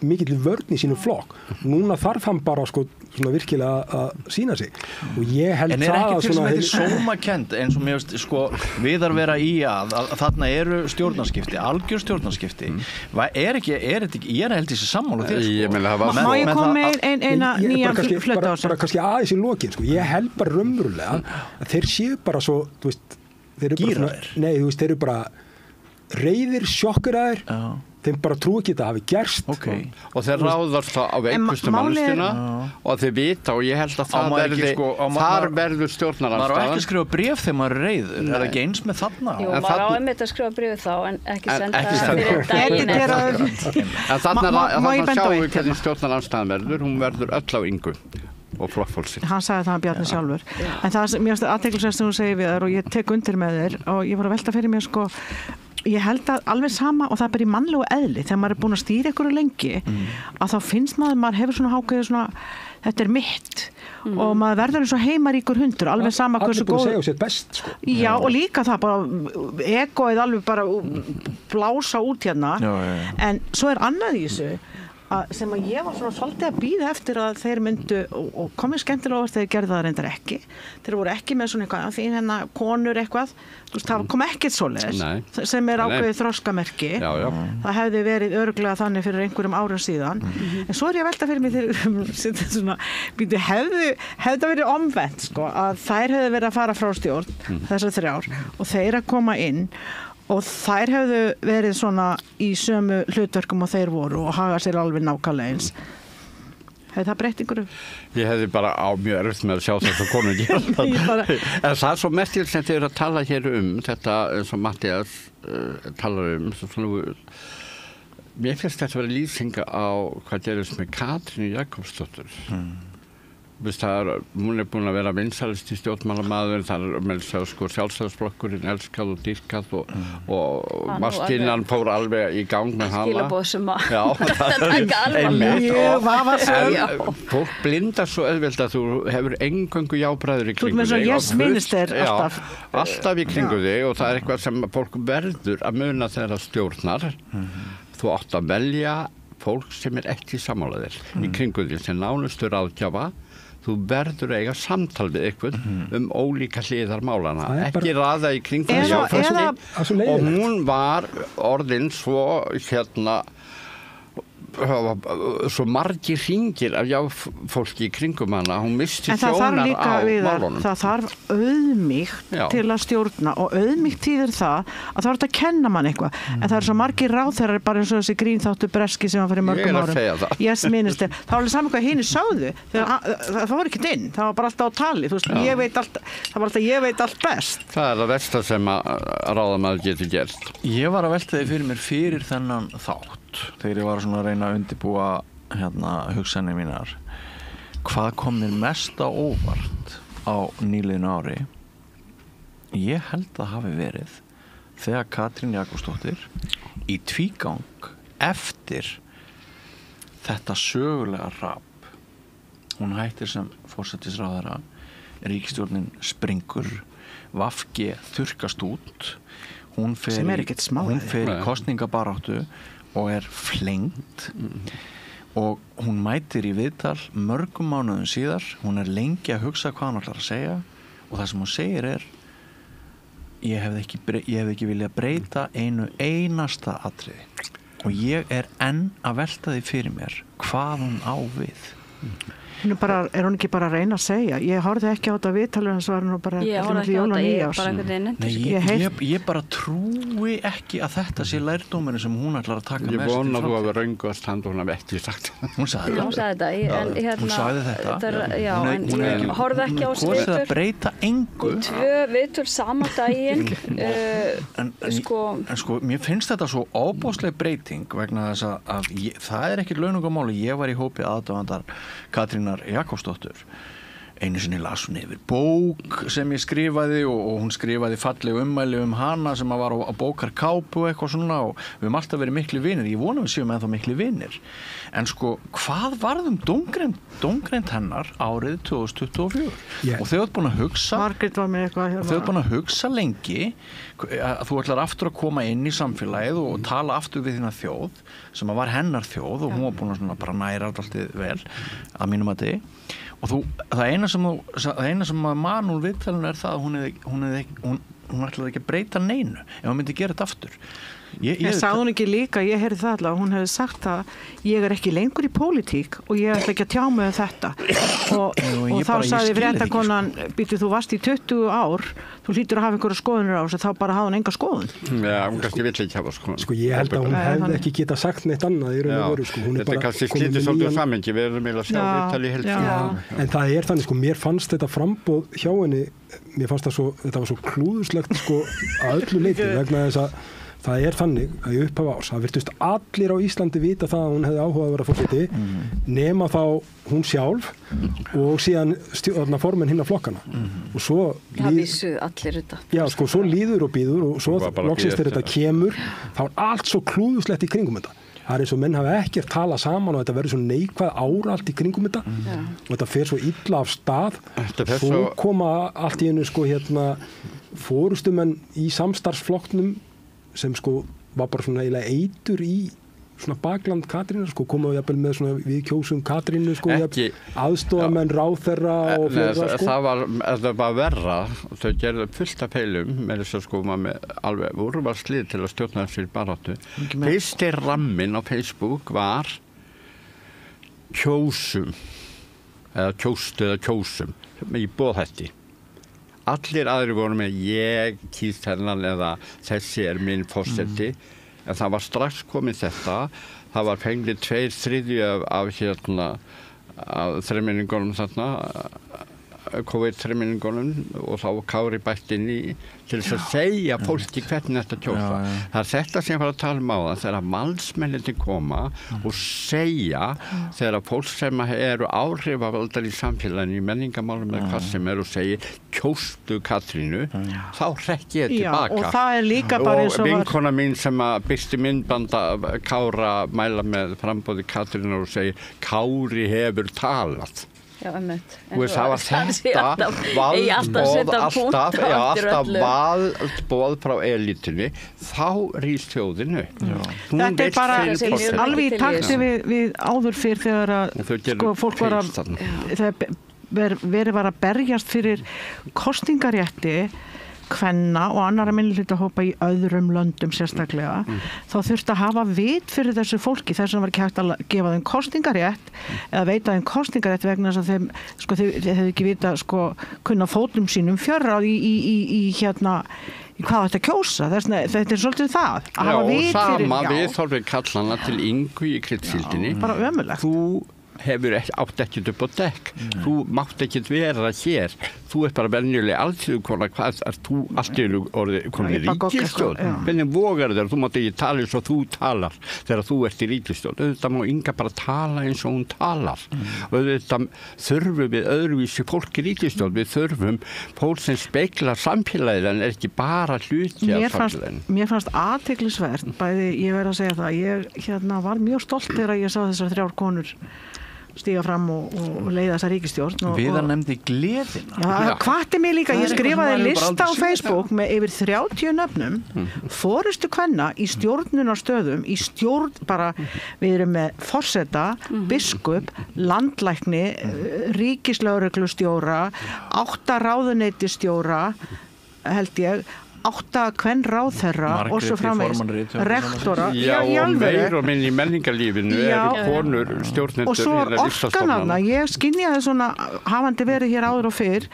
mikill vörn í sínum flokk. Núna þarf hann bara sko svona virkilega að sína sig og ég held en það ekki til sem þetta sómakend eins og mér veist sko viðar vera í að þarna eru stjórnarskipti, algjör stjórnarskipti er þetta ekki, ég held þessi sammála þér sko má ég koma með eina nýja flötu á bara kannski aðeins í lokin sko, ég held bara raunverulega að þeir séu bara svo, þú veist þeir eru bara, nei þú veist, þeir eru bara reiðir, sjokkeraðir þeim bara trú ekki þetta hafi gerst og þeir ráðast það á veikustu manneskjuna og þeir vita og ég held að það þar verður stjórnarandstaðan maður á ekki að skrifa bréf þegar maður er reiður er það ekki eins með þarna? Jú, maður á einmitt að skrifa bréf þá en ekki senda fyrir daginn en þarna sjáum við hvernig stjórnarandstaðan verður hún verður öll á yngu og flokkfólksins. Hann sagði það Bjarni sjálfur. En það sem mér aðteklisvægt sem þú segir við þér og ég tek undir með þér og ég var að velta fyrir mér sko ég held að alveg sama og það er bara í mannlegu eðli þegar maður er búin að stýra ykkur lengi að þá finnst maður hefur svona hákveðið svona þetta er mitt og maður verður eins og heimaríkur hundur alveg sama hversu góð allir búin að segja sér best sko. Já og líka það bara egoið alveg bara blása út hérna en svo er annað í þessu sem að ég var svona svolítið að bíða eftir að þeir myndu og komið skemmtilega óvart þegar þeir gerðu það reyndar ekki þeir voru ekki með svona eitthvað því hérna konur eitthvað það kom ekkert svoleiðis sem er ákveðið þroskamerki það hefði verið örugglega þannig fyrir einhverjum árum síðan en svo er ég að velta fyrir mig þegar svona, hefði verið omvendt sko, að þær hefði verið að fara frá stjórn þessar 3 ár og þeir að koma inn og þær hefðu verið svona í sömu hlutverkum og þeir voru og haga sér alveg nákvæmlega eins. Hefði það breytt einhverju? Ég hefði bara á mjög erfitt með að sjá þess að konur gera það. En það er svo merkilegt sem þið eru að tala hér þetta eins og Matthías talar svona, mér finnst þetta að vera lýsinga á hvað gerist með Katrínu Jakobsdóttur. Hún er búin að vera vinsælust í stjórnmálamaður það er með sko sjálfstæðisflokkurinn elskað og dýrkað og maskinan fór alveg í gang með hana skilaboð sem en fólk blindar svo auðvelt að þú hefur engöngu jábræður í kringu þig alltaf í kringu þig og það er eitthvað sem fólk verður að muna þegar það stjórnar þú átt að velja fólk sem er ekki sammála þér í kringu þig sem nánustu ráðgjafa þú verður eiga samtal við einhvern ólíka hliðar málana ekki raða í kringum og hún var orðin svo svo margir hringir af fólki í kringum hana hún misti sjónar á málunum það þarf auðmýkt til að stjórna og auðmýkt þýðir það að það er að kenna mann eitthvað en það er svo margir ráðherrar bara eins og þessi grínþáttu breski sem var fyrir mörgum árum yes minister, það var alveg saman hvað hini sáðu það var ekkert inn, það var bara alltaf á tali þú veist, ég veit allt best það er það versta sem að ráðamaður getur gert ég var að velta því fyrir mér fyrir þennan þátt þegar ég var svona að reyna að undirbúa hugsanir mínar hvað kom mér mest á óvart á nýliðinu ári ég held að hafi verið þegar Katrín Jakobsdóttir í tvígang eftir þetta sögulega rap hún hættir sem forsætisráðherra ríkisstjórnin springur VG þurrkast út hún fer í kosningabaráttu og er flengd og hún mætir í viðtal mörgum mánuðum síðar hún er lengi að hugsa hvað hann ætlar að segja og það sem hún segir er ég hef ekki viljað breyta einu einasta atriði og ég er enn að velta því fyrir mér hvað hún á við er hún ekki bara að reyna að segja ég horfði ekki á þetta viðtalið en svo var hún bara ég bara trúi ekki að þetta sé lærdóminu sem hún ætlar að taka ég vona þú að vera röngast hann hún hafði ekki sagt hún sagði þetta hún sagði þetta ég horfði ekki á þessu að breyta engu 2 viðtöl sama daginn en sko mér finnst þetta svo óbóðsleg breyting vegna þess að það er ekkert launungamáli ég var í hópi aðdáðandar Katrínar Jakobsdóttur einu sinni las hún yfir bók sem ég skrifaði og hún skrifaði falleg ummæli hana sem var á bókarkápu og eitthvað svona og við höfum alltaf verið miklu vinir, ég vona við séum ennþá miklu vinir, en sko hvað varðum dómgreind hennar árið 2024 og þau hefðu búin að hugsa Margrét var með eitthvað og þau hefðu búin að hugsa lengi að þú ætlar aftur að koma inn í samfélagið og tala aftur við þína þjóð sem var hennar þjóð og hún var búin að svona bara næra alltaf vel að mínum að þið og það eina sem maður man úr viðtalinu það að hún ætlaði ekki að breyta neinu ef hún myndi gera þetta aftur Ég sagði hún ekki líka, ég heyrði það allavega, hún hefði sagt það, ég ekki lengur í pólitík og ég ætla ekki að tjá mig þetta og þá sagði fréttakonan, býtu þú varst í 20 ár, þú hlýtur að hafa einhverja skoðunir á þessu, þá bara hafði hún enga skoðun. Já, hún kannski vill ekki hafa skoðun. Sko ég held að hún hefði ekki getað sagt neitt annað í raun og veru, sko. Hún þetta kannski slítið svolítið samengi, við erum eiginlega sjálf viðtali í heild. En það þannig, sko, mér fannst þetta framboð hjá henni, mér fannst þetta var svo klúðuslegt, sko, að öllu leyti, vegna þess að það þannig að í upphafi árs, það virtust allir á Íslandi vita það að hún hefði áhuga að vera forseti, nema þá hún sjálf og síðan formenn hinna flokkana. Og svo það vissu allir þetta. Já, sko, svo líður og býður og svo loksins þegar þetta kemur, þá allt svo klúðuslegt í kringum þetta. Það eins og menn hafa ekkert talað saman og þetta verður svo neikvæð áralt í kringum þetta og þetta fer svo illa af stað. Svo koma allt í einu, sko, forystumenn í samstarfsflokknum sem sko var bara svona eiginlega eitur í svona bakland Katrínu, sko, komaðu jafnvel með svona við kjósum Katrínu, sko, aðstofamenn ráðherra og fleira, sko. Það var verra, þau gerðu fullt af peilum með þess að sko með alveg úrvalslið til að stjórna þessi baráttu. Fyrsti ramminn á Facebook var kjósum eða kjósum í boðhætti. Allir aðrir voru með ég kýs þennan eða þessi minn forseti en það var strax komið þetta það var fengið 2/3 af þremenningunum þarna COVID-3-minningunum og þá Kári bætt inn í til þess að segja fólki hvernig þetta kjósa. Það þetta sem var að tala á það þegar valdsmennirnir koma og segja þegar fólk sem eru áhrifavaldar í samfélaginu í menningamálum eða hvað sem og segir kjóstu Katrínu þá hrekki ég tilbaka. Og það líka bara eins og vinkona mín sem að birti myndbanda Kára mæla með frambóði Katrínu og segir Kári hefur talað. Já, einmitt. Það var þetta alltaf valdboð frá elítunni þá rís þjóðinu. Þetta bara alveg í takti við áður fyrr þegar að sko, fólk var að verið að berjast fyrir kosningarétti kvenna og annara minnihlutahópa í öðrum löndum sérstaklega þá þurfti að hafa vit fyrir þessu fólki þess að var ekki hægt að gefa þeim kosningarétt eða veita þeim kosningarétt vegna þess að þeim, sko, þeir hefðu ekki vita sko, kunna fótum sínum fjörráð í hvað þetta kjósa þetta svolítið það að hafa vit fyrir sama við þorfið kallana til Ingu í Kryddsíldinni bara ömurlegt hefur átt ekkert upp á dekk þú mátt ekkert vera hér þú bara venjuleg alþjóðkona hvað þú allt í orðið komin í ríkisstjórn hvernig vogar þér, þú mátt ekki tala eins og þú talar þegar þú ert í ríkisstjórn auðvitað má Inga bara tala eins og hún talar og auðvitað þurfum við öðruvísi fólk í ríkisstjórn við þurfum fólk sem speglar samfélagið en ekki bara hluti af samfélaginu. Mér fannst athyglisvert bæði, ég verð að segja það ég var mjög stolt þegar ég sá þessar 3 konur stíga fram og leiða þessa ríkisstjórn Viðar nefndi gleðina það hvatti mig líka, ég skrifaði lista á Facebook með yfir 30 nöfnum forystu kvenna í stjórnunarstöðum í stjórn bara við erum með forseta, biskup landlækni, ríkislögreglustjóra 8 ráðuneytisstjóra held ég 8 kvenráðherra og svo framvegis rektora og meir og minn í menningarlífinu eru konur stjórnendur og svo orkanarna, ég skynjaði svona hafandi verið hér áður og fyrr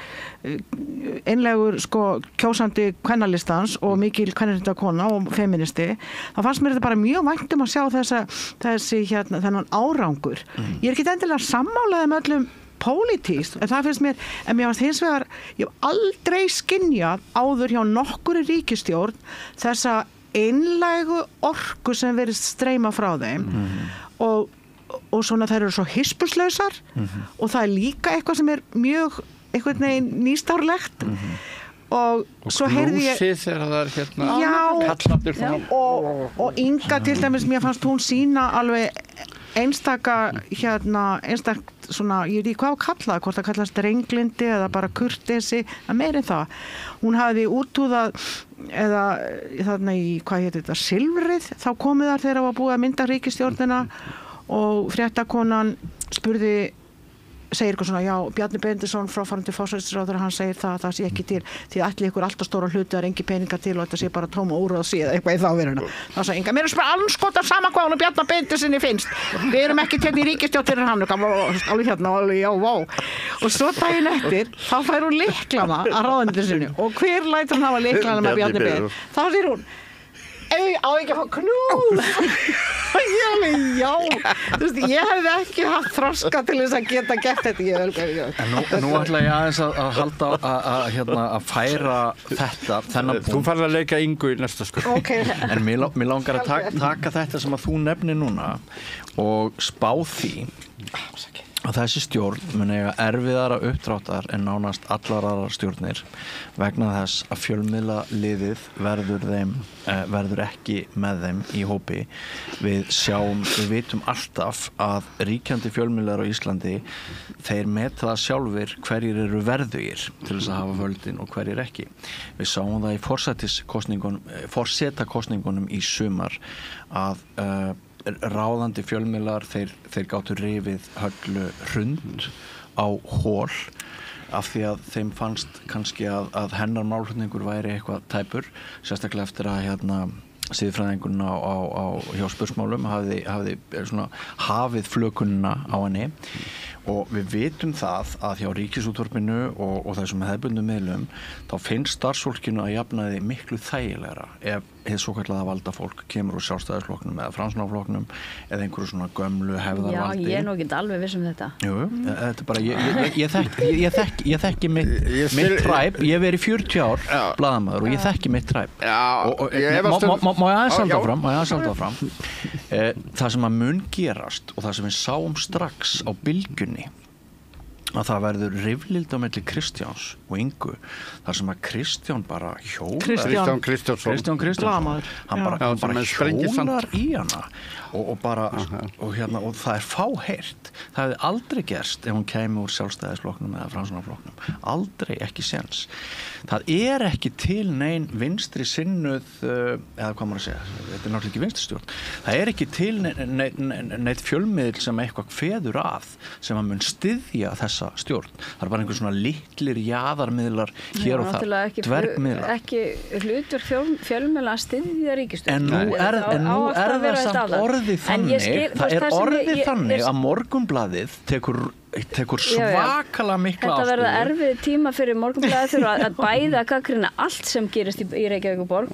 einlegur sko kjósandi kvennalistans og mikil kvennarindakona og feministi, þá fannst mér þetta bara mjög vænt að sjá þessi þennan árangur. Ég ekki endilega sammálaði með öllum pólitískt, en það finnst mér en mér varst hins vegar, ég hef aldrei skynjað áður hjá nokkuri ríkisstjórn þessa einlægu orku sem verið streyma frá þeim og svona þær eru svo hispurslausar og það líka eitthvað sem mjög einhvern veginn nýstárlegt og svo heyrði ég knúsið þegar það er hérna Já. kallandir svona og Inga til dæmis, mér fannst hún sína alveg einstaka svona, ég veit ekki hvað kallaði, hvort það kallast drenglindi eða bara kurteisi, að meira en það hún hafði útúðað eða þarna í, hvað heitir þetta, silfrið, þá komið þar þegar var búið að mynda ríkisstjórnina og fréttakonan spurði segir eitthvað svona, já, Bjarni Benediktsson fráfarandi forsætisráðherra, hann segir það að það sé ekki til því ætli ykkur alltaf stóra hluti það er engi peningar til og þetta sé bara tóm óráð síða eitthvað í þá veruna. Þá sagði Inga, mér er bara anskotar sama hvað hún Bjarni Benediktssoni finnst við erum ekki til í ríkisstjórn fyrir hann alveg hérna, alveg, já, vá og svo daginn eftir, þá fær hún lyklana að ráðuneytinu sínu og hver lætur hún hafa lyklana með Bjarni Benedikt? Þá segir hún á ekki að fá knús já, þú veist, ég hefði ekki haft þroska til þess að geta gert þetta nú ætla ég aðeins að halda að færa þetta þennan Þú farið að leika Ingu í næsta sko en mér langar að taka þetta sem að þú nefnir núna og spá því að þessi stjórn mun eiga erfiðara uppdráttar en nánast allar aðrar stjórnir vegna þess að fjölmiðlaliðið verður ekki með þeim í hópi. Við vitum alltaf að ríkjandi fjölmiðlar á Íslandi þeir meta það sjálfir hverjir eru verðugir til þess að hafa völdin og hverjir ekki. Við sáum það í forsetakosningunum í sumar að ráðandi fjölmiðlar þeir gátu rifið Höllu Hrund á hól af því að þeim fannst kannski að hennar málflutningur væri eitthvað tæpur, sérstaklega eftir að siðfræðingurinn hjá spursmálum hafði svona hafið flökunina á henni og við vitum það að hjá Ríkisútvarpinu og þessum hefðbundnu miðlum þá finnst starfsfólkinu að jafnaði miklu þægilegra ef hið svokallaða valdafólk kemur úr Sjálfstæðisflokknum eða Framsóknarflokknum eða einhverju svona gömlu hefðarvaldi. Já, ég er nú ekki alveg viss þetta. Jú, þetta er bara ég þekki mitt træp, ég hef verið 40 ár blaðamaður og ég þekki mitt træp. Má ég aðeins halda áfram? Það sem að mun gerast og það sem við sáum strax á bylgjunni að það verður riflild á milli Kristjáns og Ingu þar sem að Kristján bara Kristján Kristjánsson hann bara hjólar í hana og bara og það er fáheyrt það hefði aldrei gerst ef hún kæmi úr Sjálfstæðisflokknum eða Framsóknarflokknum aldrei, ekki séns það er ekki til nein vinstri sinnuð eða hvað maður að segja þetta er náttúrulega ekki vinstristjórn það er ekki til neitt fjölmiðl sem eitthvað kveður að sem að mun styðja þessa stjórn það er bara einhver svona litlir jaðarmiðlar hér og það, dvergmiðlar ekki hlutverk fjölmiðla að styðja ríkisstjórn en nú er það samt orðið þannig það er orðið þannig að Morgunblaðið tekur svakalega mikla þetta verða erfið tíma fyrir Morgunblaðið þurfa að bæða gagnrýna allt sem gerist í Reykjavíkurborg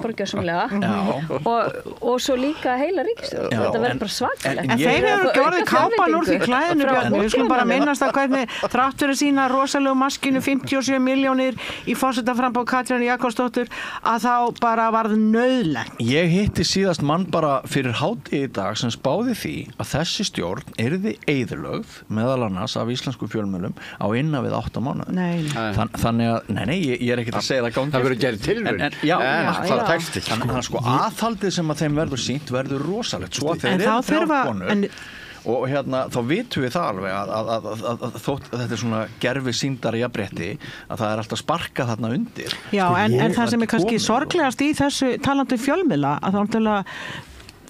og svo líka heila ríkisstjórn þetta verður bara svakalegt en þeir eru ekki orðið kápan úr því klæðinu Bjarni, við skulum bara minnast að hvernig þrátt fyrir sína rosalegu maskinu 57 milljónir í forsetaframboð Katrínar Jakobsdóttur að þá bara varð nauðlegt. Ég hitti síðast mann bara fyrir hádegi í dag sem spáði því að þessi stjórn yrði eyðilögð meðal annars af íslensku fjölmiðlum á innan við 8 mánuði. Þannig að, nei, ég er ekkert að segja það gangi. Það verður gerð tilraun. Það tekst ekki. Þannig að sko aðhaldið sem að þeim verður sýnt verður rosalegt. Svo að þeir eru þrjárkonur og þá vitum við það alveg að þótt þetta er svona gerfi sýndar jafnrétti að það er alltaf sparkað þarna undir. Já, en það sem er kannski sorglegast í þessu talandi fjölmiðla að það náttúrulega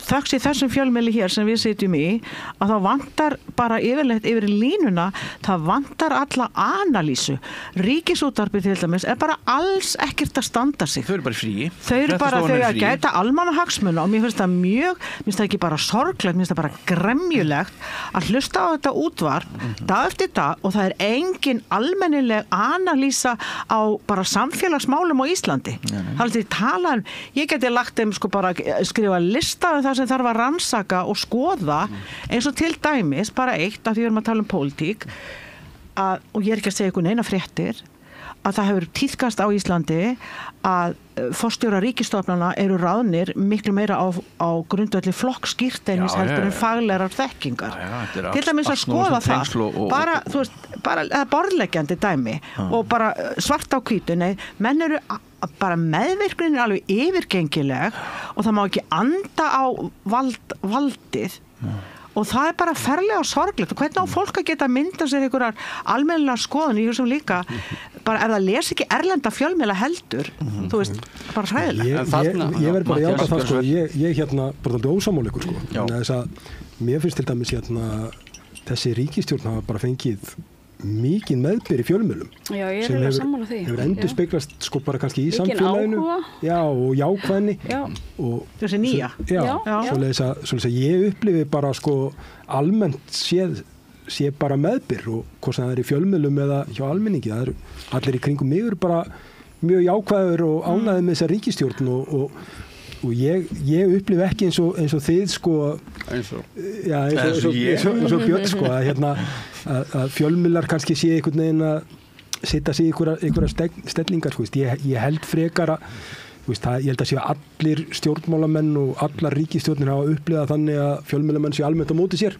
þöggs í þessum fjölmiðli hér sem við sitjum í að þá vantar bara yfirleitt yfir línuna, það vantar alla analýsu. Ríkisútvarpið til dæmis er bara alls ekkert að standa sig. Þau eru bara frí. Þau eru bara þau að gæta almannahagsmuna og mér finnst það mér það ekki bara sorglegt, mér finnst það bara gremjulegt að hlusta á þetta útvarp dag eftir dag og það er engin almennileg analýsa á bara samfélagsmálum á Íslandi. Það er tala ég geti lagt þeim sko bara skrifa lista það sem þarf að rannsaka og skoða eins og til dæmis bara eitt af því við erum að tala um pólitík og ég er ekki að segja ykkur neina fréttir að það hefur tíðkast á Íslandi að forstjórar ríkisstofnana eru ráðnir miklu meira á grundvelli flokkskírteinis heldur en faglegar þekkingar. Til dæmis að skoða það, bara, þú veist, bara borðleggjandi dæmi og bara svart á hvítu, nei, menn eru bara meðvirknin er alveg yfirgengileg og það má ekki anda á valdið og það bara ferlega sorglegt og hvernig á fólk að geta mynda sér einhverjar almennilegar skoðun í þessum líka bara ef það les ekki erlenda fjölmiðla heldur þú veist, bara hræðilega Ég verð bara að játa það sko ég hérna, bara þátti ósammála ykkur sko þess að mér finnst til dæmis hérna þessi ríkisstjórn hafa bara fengið mikið meðbyr í fjölmiðlum sem hefur endur speglast sko bara kannski í samfélaginu og jákvæðni og þessi nýja svoleiðis að ég upplifi bara sko almennt sé bara meðbyr og hvort það er í fjölmiðlum eða hjá almenningi það eru allir í kringum mig eru bara mjög jákvæður og ánægðir með þessa ríkisstjórn og ég upplifi ekki eins og þið sko eins og Björn sko að fjölmiðlar kannski sé einhvern veginn að setja sig í einhverja stellingar sko. Ég held frekar að ég held að sé allir stjórnmálamenn og allar ríkisstjórnir hafa upplifað þannig að fjölmiðlamenn sé almennt á móti sér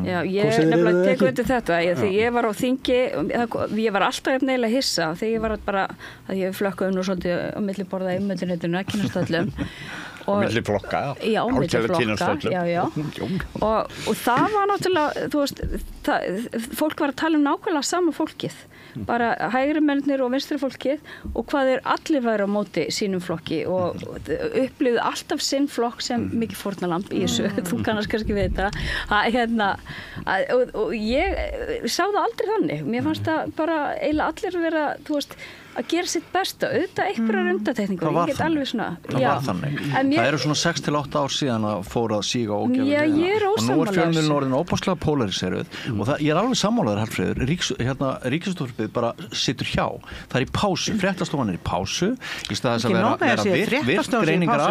Já, ég nefnilega teku undir þetta þegar ég var á þingi ég var alltaf neilega hissa þegar ég var bara að ég flökkaði nú svolítið á milli borða í mötunetinu að kynast öllum og milli flokka og það var náttúrulega þú veist, fólk var að tala um nákvæmlega sama fólkið bara hægri mennir og vinstri fólkið og hvað allir væru á móti sínum flokki og upplifðu alltaf sinn flokk sem mikið fórnalamb í þessu, þú kannast kannski við þetta og ég sá það aldrei þannig mér fannst það bara eiginlega allir vera þú veist að gera sitt besta, auðvitað einhverjar undantekningur, ég get alveg svona það var þannig, það eru svona 6-8 ár síðan að fóra að síga og ég er ósammála og nú fjölmiðlun orðin óbáslega polariseruð og ég er alveg sammálaður Hallfreður, ríkisútvarpið bara situr hjá, það er í pásu fréttastofan er í pásu í stað þess að vera virkt greiningar en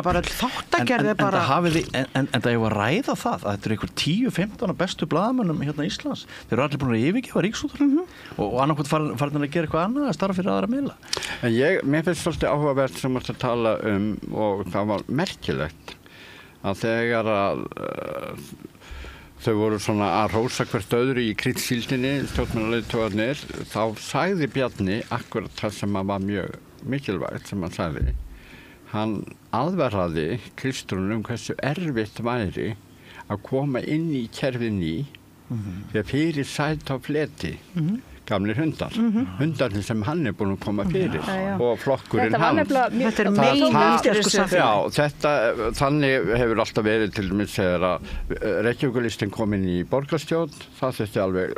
það er að ræða það að þetta er einhver 10-15 bestu blaðamönnum hérna í Íslands, þeir eru allir búin að yfirgefa ríkisútvarpið og annarkvæmt farin að gera eitthvað annað að starfa fyrir aðra miðla En mér finnst svolítið áhugavert sem að tala og það var merkilegt að þegar að þau voru svona að rósa hvert öðru í kryddsíldinni, stjórnmálaleiðtogarnir, þá sagði Bjarni akkurat það sem var mjög mikilvægt sem hann sagði. Hann aðvaraði Kristrún hversu erfitt væri að koma inn í kerfið ný þegar fyrir sæti á fleti. Gamlir hundar, hundarnir sem hann er búin að koma fyrir og flokkurinn hans. Þetta er megin þannig hefur alltaf verið til dæmis þegar að Reykjavíkurlistinn kom inn í borgarstjórn, það þurfti alveg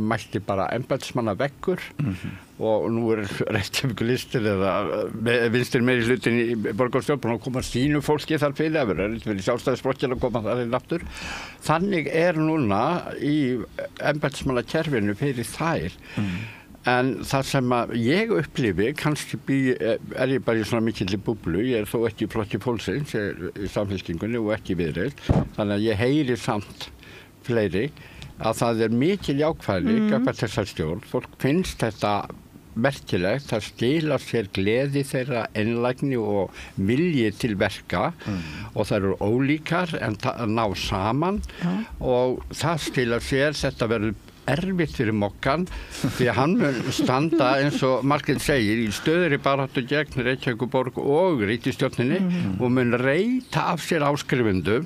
mætti bara embættismanna veggur og nú er Reykjavíkurlistinn eða vinstir meiri hlutin í borgarstjórn búin að koma sínu fólki þar fyrir að vera sjálfstæðisflokkinn að koma þar inn aftur. Þannig er núna í embættismannakerfinu fyrir þær en það sem að ég upplifi kannski er ég bara í svona mikilli búblu, ég er þó ekki í flokki fólksins í Samfylkingunni og ekki Viðreisn, þannig að ég heyri samt fleiri að það er mikil jákvæðni gagnvart þessar stjórn, fólk finnst þetta merkilegt, það skila sér gleði þeirra einlægni og vilji til verka og það eru ólíkar en ná saman og það skila sér, þetta verður erfitt fyrir Mokkan því að hann mun standa eins og Margrét segir í stöðri baráttu gegn Reykjavíkurborg og ríkisstjórninni og mun reyta af sér áskrifendum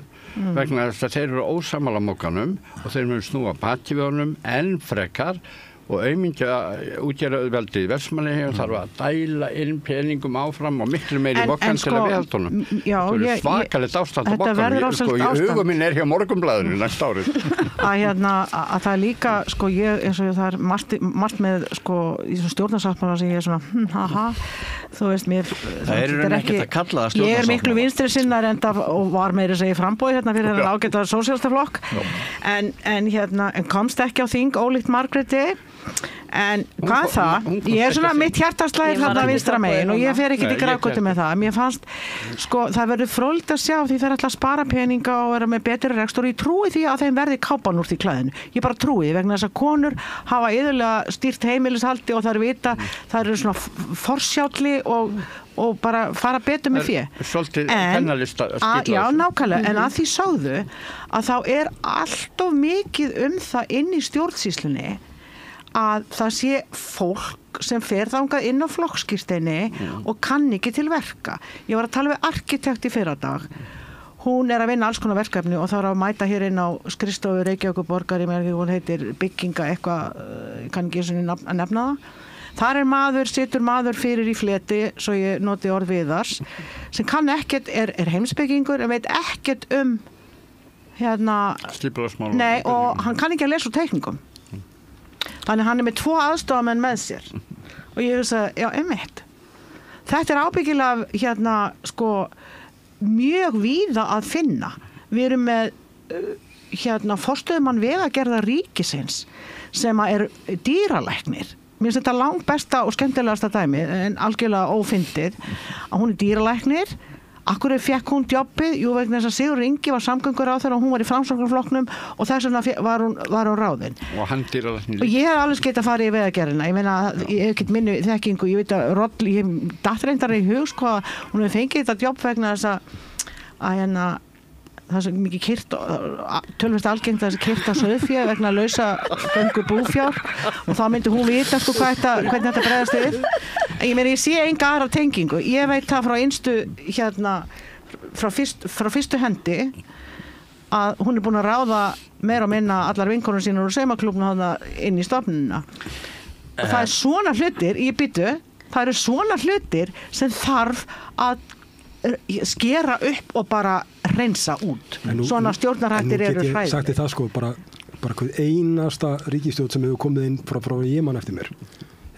vegna þess að þeir eru ósammála Mokkanum og þeir mun snúa baki við honum enn frekar og aumingja útgera auðveldið í Vestmannaeyjum þarf að dæla inn peningum áfram og miklu meiri Mokkan til að viðhalda honum. Það er svakalegt ástand á Mokkanum. Í hugum minn er hjá Morgunblaðinu næst árið. Að það er líka, eins og það er margt með, í svona stjórnarsáttmála sem ég er svona, þú veist, mér... Það er ekki að kalla það stjórnarsáttmála. Ég er miklu vinstri sinnar og var meira að segja framboði fyrir þennan ágæta sósíalistaflokk, en komst ekki á þing ólíkt Margréti En hvað það? Ég er svona mitt hjartaslæðir þarna vinstra megin og ég fer ekki til grafgötu með það. Mér fannst, sko, það verður fróðlegt að sjá því þeir ætla að spara peninga og vera með betri rekstur og ég trúi því að þeim verði kápan úr því klæðinu. Ég bara trúi því vegna þess að konur hafa iðulega stýrt heimilishaldi og þær vita, þær eru svona forsjálli og bara fara betur með fjö. Svolítið pennalista skýrla. Já, nákvæmlega, en að því sögðu að þá er allt of mikið það inn í stjórnsýslunni að það sé fólk sem fer þangað inn á flokkskírteini og kann ekki til verka. Ég var að tala við arkitekt í fyrradag. Hún er að vinna alls konar verkefni og þá er að mæta hér inn á skrifstofu Reykjavíkurborgar, hún heitir bygginga eitthvað, ég kann ekki einu sinni að nefna það. Þar situr maður fyrir í fleti, svo ég noti orð Viðars, sem kann ekkert, er heimspekingur, en veit ekkert skipulagsmál. Nei, og hann kann ekki að lesa úr teikningum. Þannig hann er með 2 aðstofamenn með sér og ég hugsa, já, einmitt. Þetta er ábyggilega sko mjög víða að finna. Við erum með forstöðumann Vegagerðar ríkisins sem er dýralæknir. Mér finnst þetta langt besta og skemmtilegasta dæmi en algjörlega ófyndið að hún er dýralæknir. Akkur fekk hún jobbið? Jú, vegna þess að Sigurður Ingi var samgönguráðherra og hún var í Framsóknarflokknum og þess vegna var hún ráðin. Og hann dýralæknir. Og ég hef alveg getað að fara í Vegagerðina. Ég meina, ég hef ekkert minni þekkingu. Ég veit að ég datt reyndar í hug, sko, hún hefði fengið þetta jobb vegna þess að það er svo mikið kyrt, tölvist algengt að þessi kyrt á sauðfé vegna lausa göngu búfjár og þá myndi hún vita sko hvernig þetta bregðast við. En ég sé enga aðra tengingu. Ég veit það frá fyrstu hendi að hún er búin að ráða meira og minna allar vinkonur sínur úr saumaklúbnum inn í stofnunina. Og það er svona hlutir, það eru svona hlutir sem þarf að skera upp og bara hreinsa út. Svona stjórnarhættir eru hræðilegir. Nú get ég sagt það sko, bara hvað einasta ríkisstjórn sem hefur komið inn frá ég man eftir mér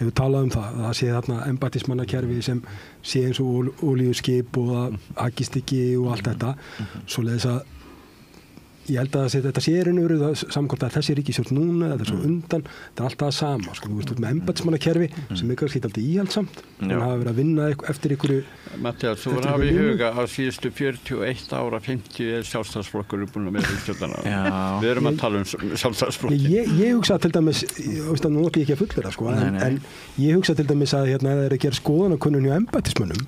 hefur talað það sé þarna embættismannakerfi sem sé eins og olíuskip og það haggist ekki og allt þetta. Svoleiðis að ég held að þetta sé raunverulega samkvæmt að þessi ríkisstjórn núna eða svo undan, þetta er alltaf það sama sko, þú veist, út með embættismannakerfi sem kannski alltaf íhaldsamt og hafa verið að vinna eftir einhverju. Matthías, þú hafi í huga að síðustu 41 ára 50 er sjálfstæðisflokkur búin að vera í stjórnarna. Við erum að tala sjálfstæðisflokki. Ég hugsa til dæmis, nú noti ég ekki að fullvera sko, en ég hugsa til dæmis að ef það er að gera skoðanakönnun hjá embættismönnum,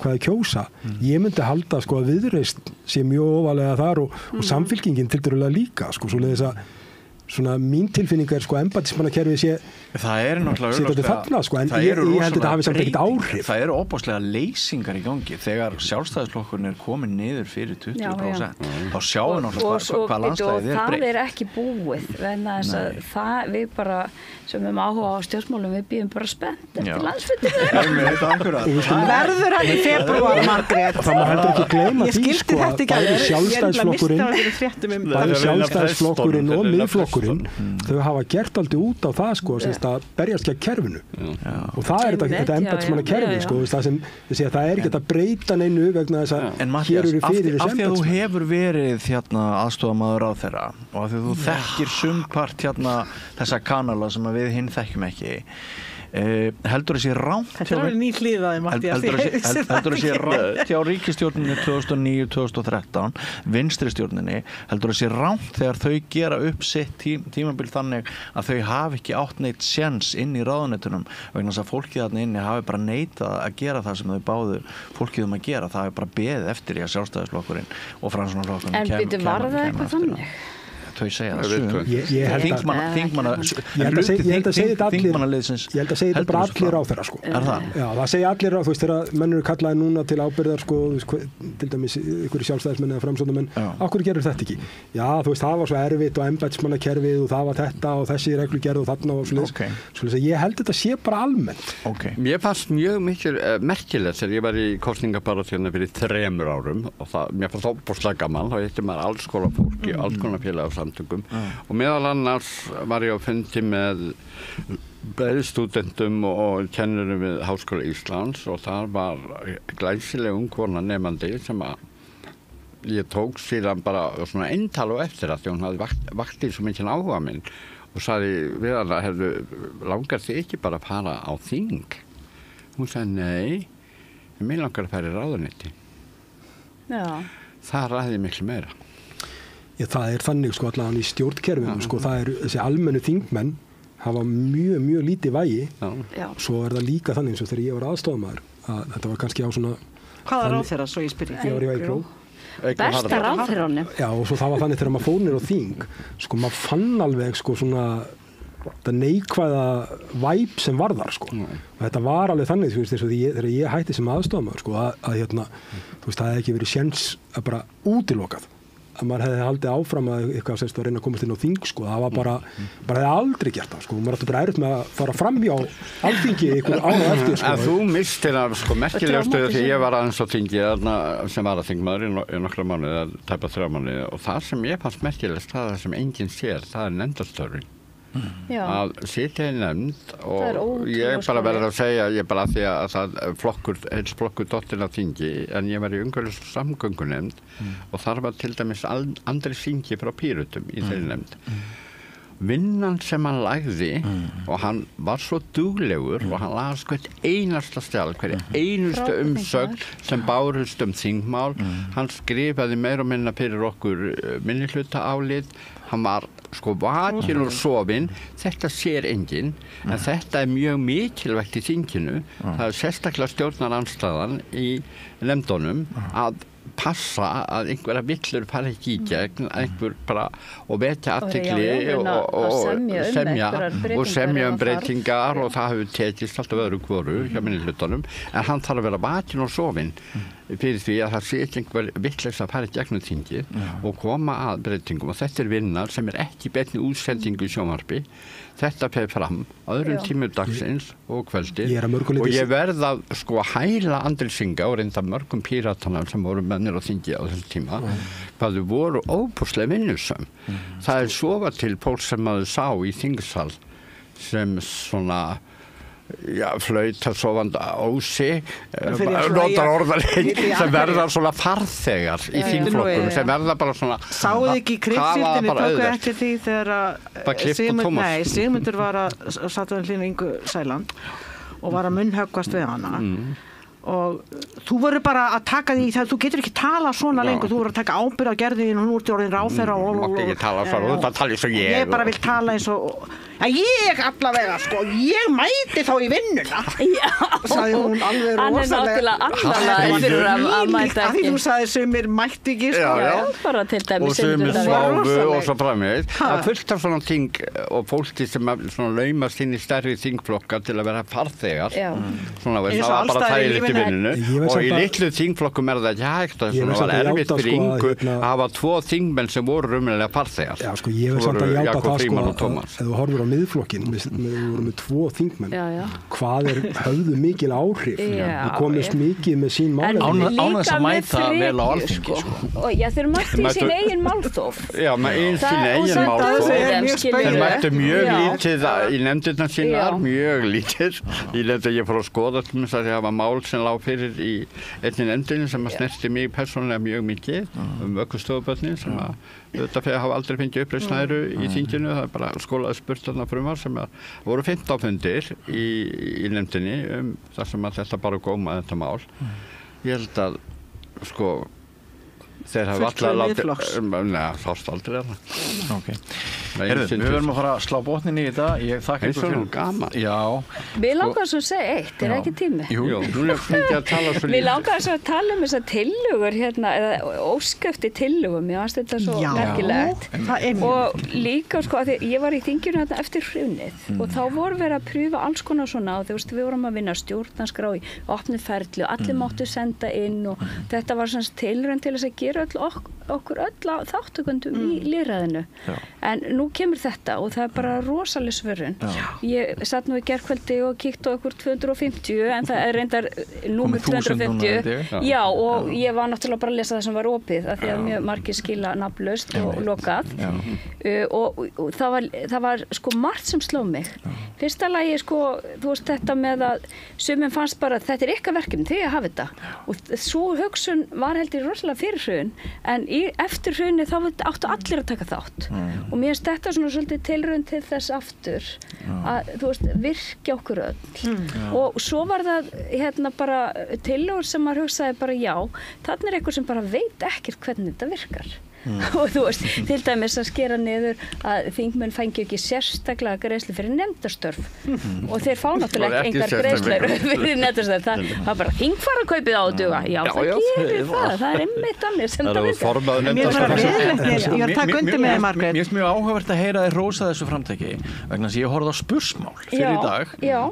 hvað er kjósa, ég myndi halda sko að Viðreisn sé mjög ofalega þar og Samfylkingin tildurulega líka sko, svoleiðis að svona mín tilfinning er sko embættismannakerfið sé það er náttúrulega þarna sko, en ég held að þetta hafi samt ekkert áhrif. Það eru óbáslega leysingar í gangi þegar sjálfstæðisflokkurinn er komin niður fyrir 20%. Þá sjáum við náttúrulega hvað landslæðið er breytt. Það er ekki búið vegna þess að við bara sem við áhuga á stjórnmálum við býðum bara spennt eftir landsfundinu. Verður hann í febrúar, Margrét. Það má heldur ekki gleyma því sko að bæði sjálfstæðisflokkurinn og Miðflokkurinn þau hafa gert aldrei út á það sko að berjast gegn kerfinu og það er þetta embættismannakerfi sko það sem það er ekki að breyta neinu vegna þess að hér eru fyrir af því að þú hefur verið aðstofamaður á þeirra og af því að þú þekkir sumpart þessa kanala sem við hinn þekkjum ekki heldur þessi rámt þetta er alveg ný hlýðaði Matthías heldur þessi rámt hjá ríkisstjórninni 2009-2013 vinstri stjórninni heldur þessi rámt þegar þau gera upp sitt tímabil þannig að þau hafi ekki átt neitt séns inn í ráðuneytunum vegna þess að fólkið þarna inni hafi bara neitað að gera það sem þau báðu fólkið að gera það hafi bara beðið eftir í að sjálfstæðisflokkurinn og Framsóknarflokkurinn en byrju var það eitthvað þannig? Þau segja það ég held að segja þetta bara allir á þeirra sko. Það segja allir á, þú veist, þegar menn eru kallaði núna til ábyrgðar sko, til dæmis ykkur sjálfstæðismenn eða framsóknarmenn, af hverju gerur þetta ekki? Já, þú veist, það var svo erfitt og embættismannakerfið og það var þetta og þessi reglugerð og þarna og svoleiðis að ég held þetta sé bara almennt. Mér fannst mjög mikið merkilegt þegar ég var í kosningabaráttunni fyrir 3 árum og mér fannst óbúslega gaman, þá hitti maður alls konar fólki, alls konar félag og meðal annars var ég á fundi með bæði stúdentum og kennurum við Háskóla Íslands og þar var glæsileg ungkona nemandi sem að ég tók síðan bara svona eintal og eftir að því hún hafði vaktið svo mikið áhuga minn og sagði við hana, langar þið ekki bara að fara á þing? Hún sagði, nei, mér langar að fara í ráðuneyti. Já. Það ræði miklu meira. Já, það þannig sko allavega í stjórnkerfinu, sko, það þessi almennu þingmenn hafa mjög lítið vægi. Já. Svo það líka þannig eins og þegar ég var aðstofamaður, að þetta var kannski á svona... Hvaða ráðherra, svo ég spyrja? Ég var í Vægró. Besta ráðherranum. Já, og svo það var þannig þegar maður fór niður á þing, sko, maður fann alveg sko svona þetta neikvæða væp sem var þar, sko. Og þetta var alveg þannig, þú veist, þegar ég hætti sem aðstofamaður, sko, að þú veist, það hefði ekki verið séns að bara útilokað. Að maður hefði haldið áfram að eitthvað sérst að reyna að komast inn á þing, sko, það var bara hefði aldrei gert það, sko, maður ætti bara erfitt með að fara fram hjá alþingi ykkur ára eftir, sko. En þú mistir það, sko, merkilega stöðu því ég var aðeins á þingi sem varaþingmaður í nokkra mánuði, tæpa 3 mánuði, og það sem ég fannst merkilegast, það sem enginn sér, það nefndarstörfin. Að sitja í nefnd og ég bara verður að segja, ég bara því að það flokkur dottin á þingi, en ég var í umhverfis- og samgöngunefnd og þar var til dæmis Andri Singi frá Pírötum í þeirri nefnd. Vinnan sem hann lagði og hann var svo duglegur og hann las hvert einasta stjál, hverja einustu umsögn sem bárust þingmál. Hann skrifaði meira og minna fyrir okkur minnihlutaálit. Hann var sko vakinn og sofinn, þetta sér enginn, en þetta mjög mikilvægt í þinginu. Það sérstaklega stjórnarandstaðan í nefndunum að passa að einhverja villur fara ekki í gegn, einhver bara og vekja athygli og semja breytingar og það hefur tekist alltaf öðru hvoru hjá minnihlutunum, en hann þarf að vera vakinn og sofinn fyrir því að það sé ekki einhver vittlegs að fara í gegnum þingið og koma að breytingum, og þetta vinnar sem ekki beinni útsendingu í sjónvarpi. Þetta fer fram öðrum tímum dagsins og kvöldir og ég verð að sko hæla Andri Singa og reynda mörgum píratana sem voru mennir á þingi á þessum tíma hvað þau voru óbúslega vinnusam. Það sofa til fólk sem maður sá í þingsal sem svona flauta sofandi ósi notar orðaleg sem verða svona farþegar í þingflokkum sem verða bara svona Sáuð ekki í kryddfíldinni, tóku eftir því þegar Sigmundur var að satt á hlýna Ingu Sæland og var að munnhöggvast við hana og þú verður bara að taka því það, þú getur ekki tala svona lengur, þú verður að taka ábyrgð á gerðin og nú ertu orðin ráðherra og mátti ekki tala svona, þú tala eins og ég bara vil tala eins og ég allavega, sko, ég mæti þá í vinnuna sagði hún alveg rosalega að mæta ekki því þú sagði sumir mætti ekki, sko bara til dæmis og sumir sváfu og svo framvegis það fullt af svona ting og fólki sem svona laumast inn í stærri þingflokka til að vera farþegar svona veist, það var bara þægilegt í vinninu og í litlu þingflokkum það ekki hægt að það var erfitt fyrir Ingu að hafa 2 þingmenn sem voru raunverulega farþegar. Já, sko, ég vil samt að játa það, sko, ef þú horfir á miðflokkin, við vorum með 2 þingmenn, hvað höfðu mikil áhrif, við komist mikið með sín máli. Án þess að mæta vel á alþingi, sko. Já, þeir mættu í sín eigin málþóf. Já, með sín eigin málþóf. Þeir mættu mjög lítið í nefndirnar sínar, mjög lítið. Ég fór að skoða til þess að það var mál sem lá fyrir í einni nefndinni sem að snerti mig persónulega mjög mikið vöggustofubörnin sem að auðvitað hafa aldrei fengið uppreisnæru í þinginu, það bara skólaði spurt þarna frumvar sem að voru 15 fundir í nefndinni þar sem að þetta bara gómaði þetta mál. Ég held að sko þeir hafa alltaf látið sást aldrei Heyrðu, við verðum að fara að slá botnin í þetta. Ég þakka ykkur fyrir gaman. Já. Við langaðum svo að segja eitt, ekki tími? Jú, hún fengið að tala svo lítið. Við langaðum svo að tala þessar tillögur hérna, eða óskefti tillögum, ég fannst þetta svo merkilegt. Og líka sko, að ég var í þinginu hérna eftir hrunið og þá voru verið að prýfa alls konar svona og við vorum að vinna stjórnarskrá í opnu ferli og allir máttu senda inn og þetta var svona tilraun til þess að gera okkur öll þáttökundum í lýðræðinu. En nú kemur þetta og það bara rosaleg svörun. Ég satt nú í gærkvöldi og kíkti á okkur 250 en það reyndar númer 250. Já, og ég var náttúrulega bara að lesa það sem var opið af því að mjög margir skila nafnlaust og lokað. Og það var sko margt sem sló mig. Fyrsta lagi sko, þú veist þetta með að sumum fannst bara að þetta ykkar verkefni, þið að hafa þetta. Og svo hugsun var heldur rosalega fyrir hrun en í eftir hrunið þá áttu allir að taka þátt og mér finnst þetta svona svolítið tilraun til þess aftur að, þú veist, virkja okkur öll og svo var það bara tillögur sem maður hugsaði bara já, þarna eitthvað sem bara veit ekkert hvernig þetta virkar og þú veist, til dæmis að skera niður að þingmenn fengi ekki sérstaklega greiðslu fyrir nefndastörf og þeir fá náttúrulega engar greiðslur fyrir nefndastörf, það bara þingfararkaupið á að duga, já það gerir það einmitt annir sem það virkar. Ég var takk undir með Margrét. Mér finnst mjög áhugavert að heyra þeir rósa þessu framtæki vegna þess að ég horfði á Spursmál fyrir í dag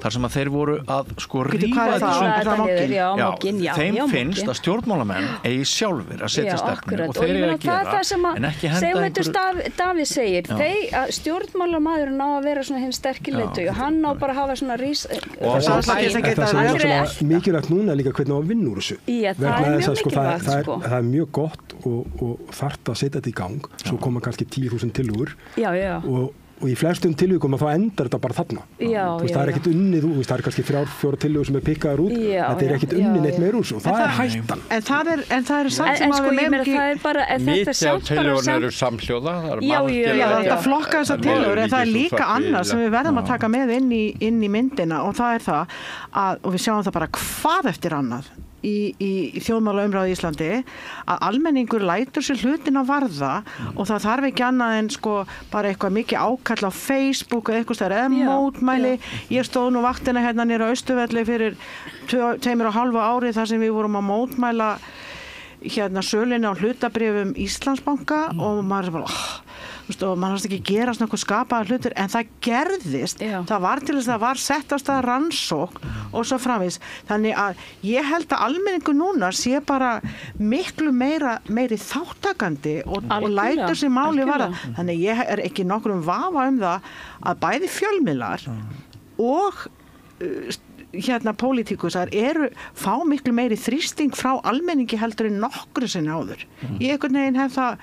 þar sem að þeir voru að sko rífa þetta þeim finnst að stjórnmálamenn eigi sjálfur að setja stefnu og þeir eru að gera það sem að Davíð segir stjórnmálamaðurinn á að vera svona hinn sterkir leiðtogi og hann á bara að hafa svona rís og það er mikilvægt núna líka hvernig á að vinna úr þessu það er mjög mikilvægt það er mjög gott og þarft að setja þetta í gang svo koma kannski 10.000 tillögur og í flestum tilvíkum að þá endar þetta bara þarna það er ekkert unnið úr, það er kannski 3-4 tillögur sem er pikkaður út þetta er ekkert unnið neitt meir úr og það er hættan en það er samt sem að við meðum ekki mikið af tillögur eru samhljóða þetta flokka þessar tillögur en það er líka annað sem við verðum að taka með inn í myndina og það er það og við sjáum það bara hvað eftir annað í þjóðmálaumræðu í Íslandi að almenningur lætur sér hlutin að varða og það þarf ekki annað en sko bara eitthvað mikið ákall á Facebook eða eitthvað eða mótmæli ég stóð nú vaktina hérna nýra á Austurvelli fyrir 2,5 ári þar sem við vorum að mótmæla hérna sölunni á hlutabréfum Íslandsbanka og maður er bara og maður hans ekki gera svona eitthvað skapaða hlutur en það gerðist, það var til þess að það var sett á stað rannsókn og svo framvegis, þannig að ég held að almenningu núna sé bara miklu meiri þáttakandi og lætur sér máli varða, þannig ég er ekki nokkrum vafa það að bæði fjölmiðlar og pólitíkusar fá miklu meiri þrýsting frá almenningi heldur en nokkru sinni áður. Ég einhvern veginn hef það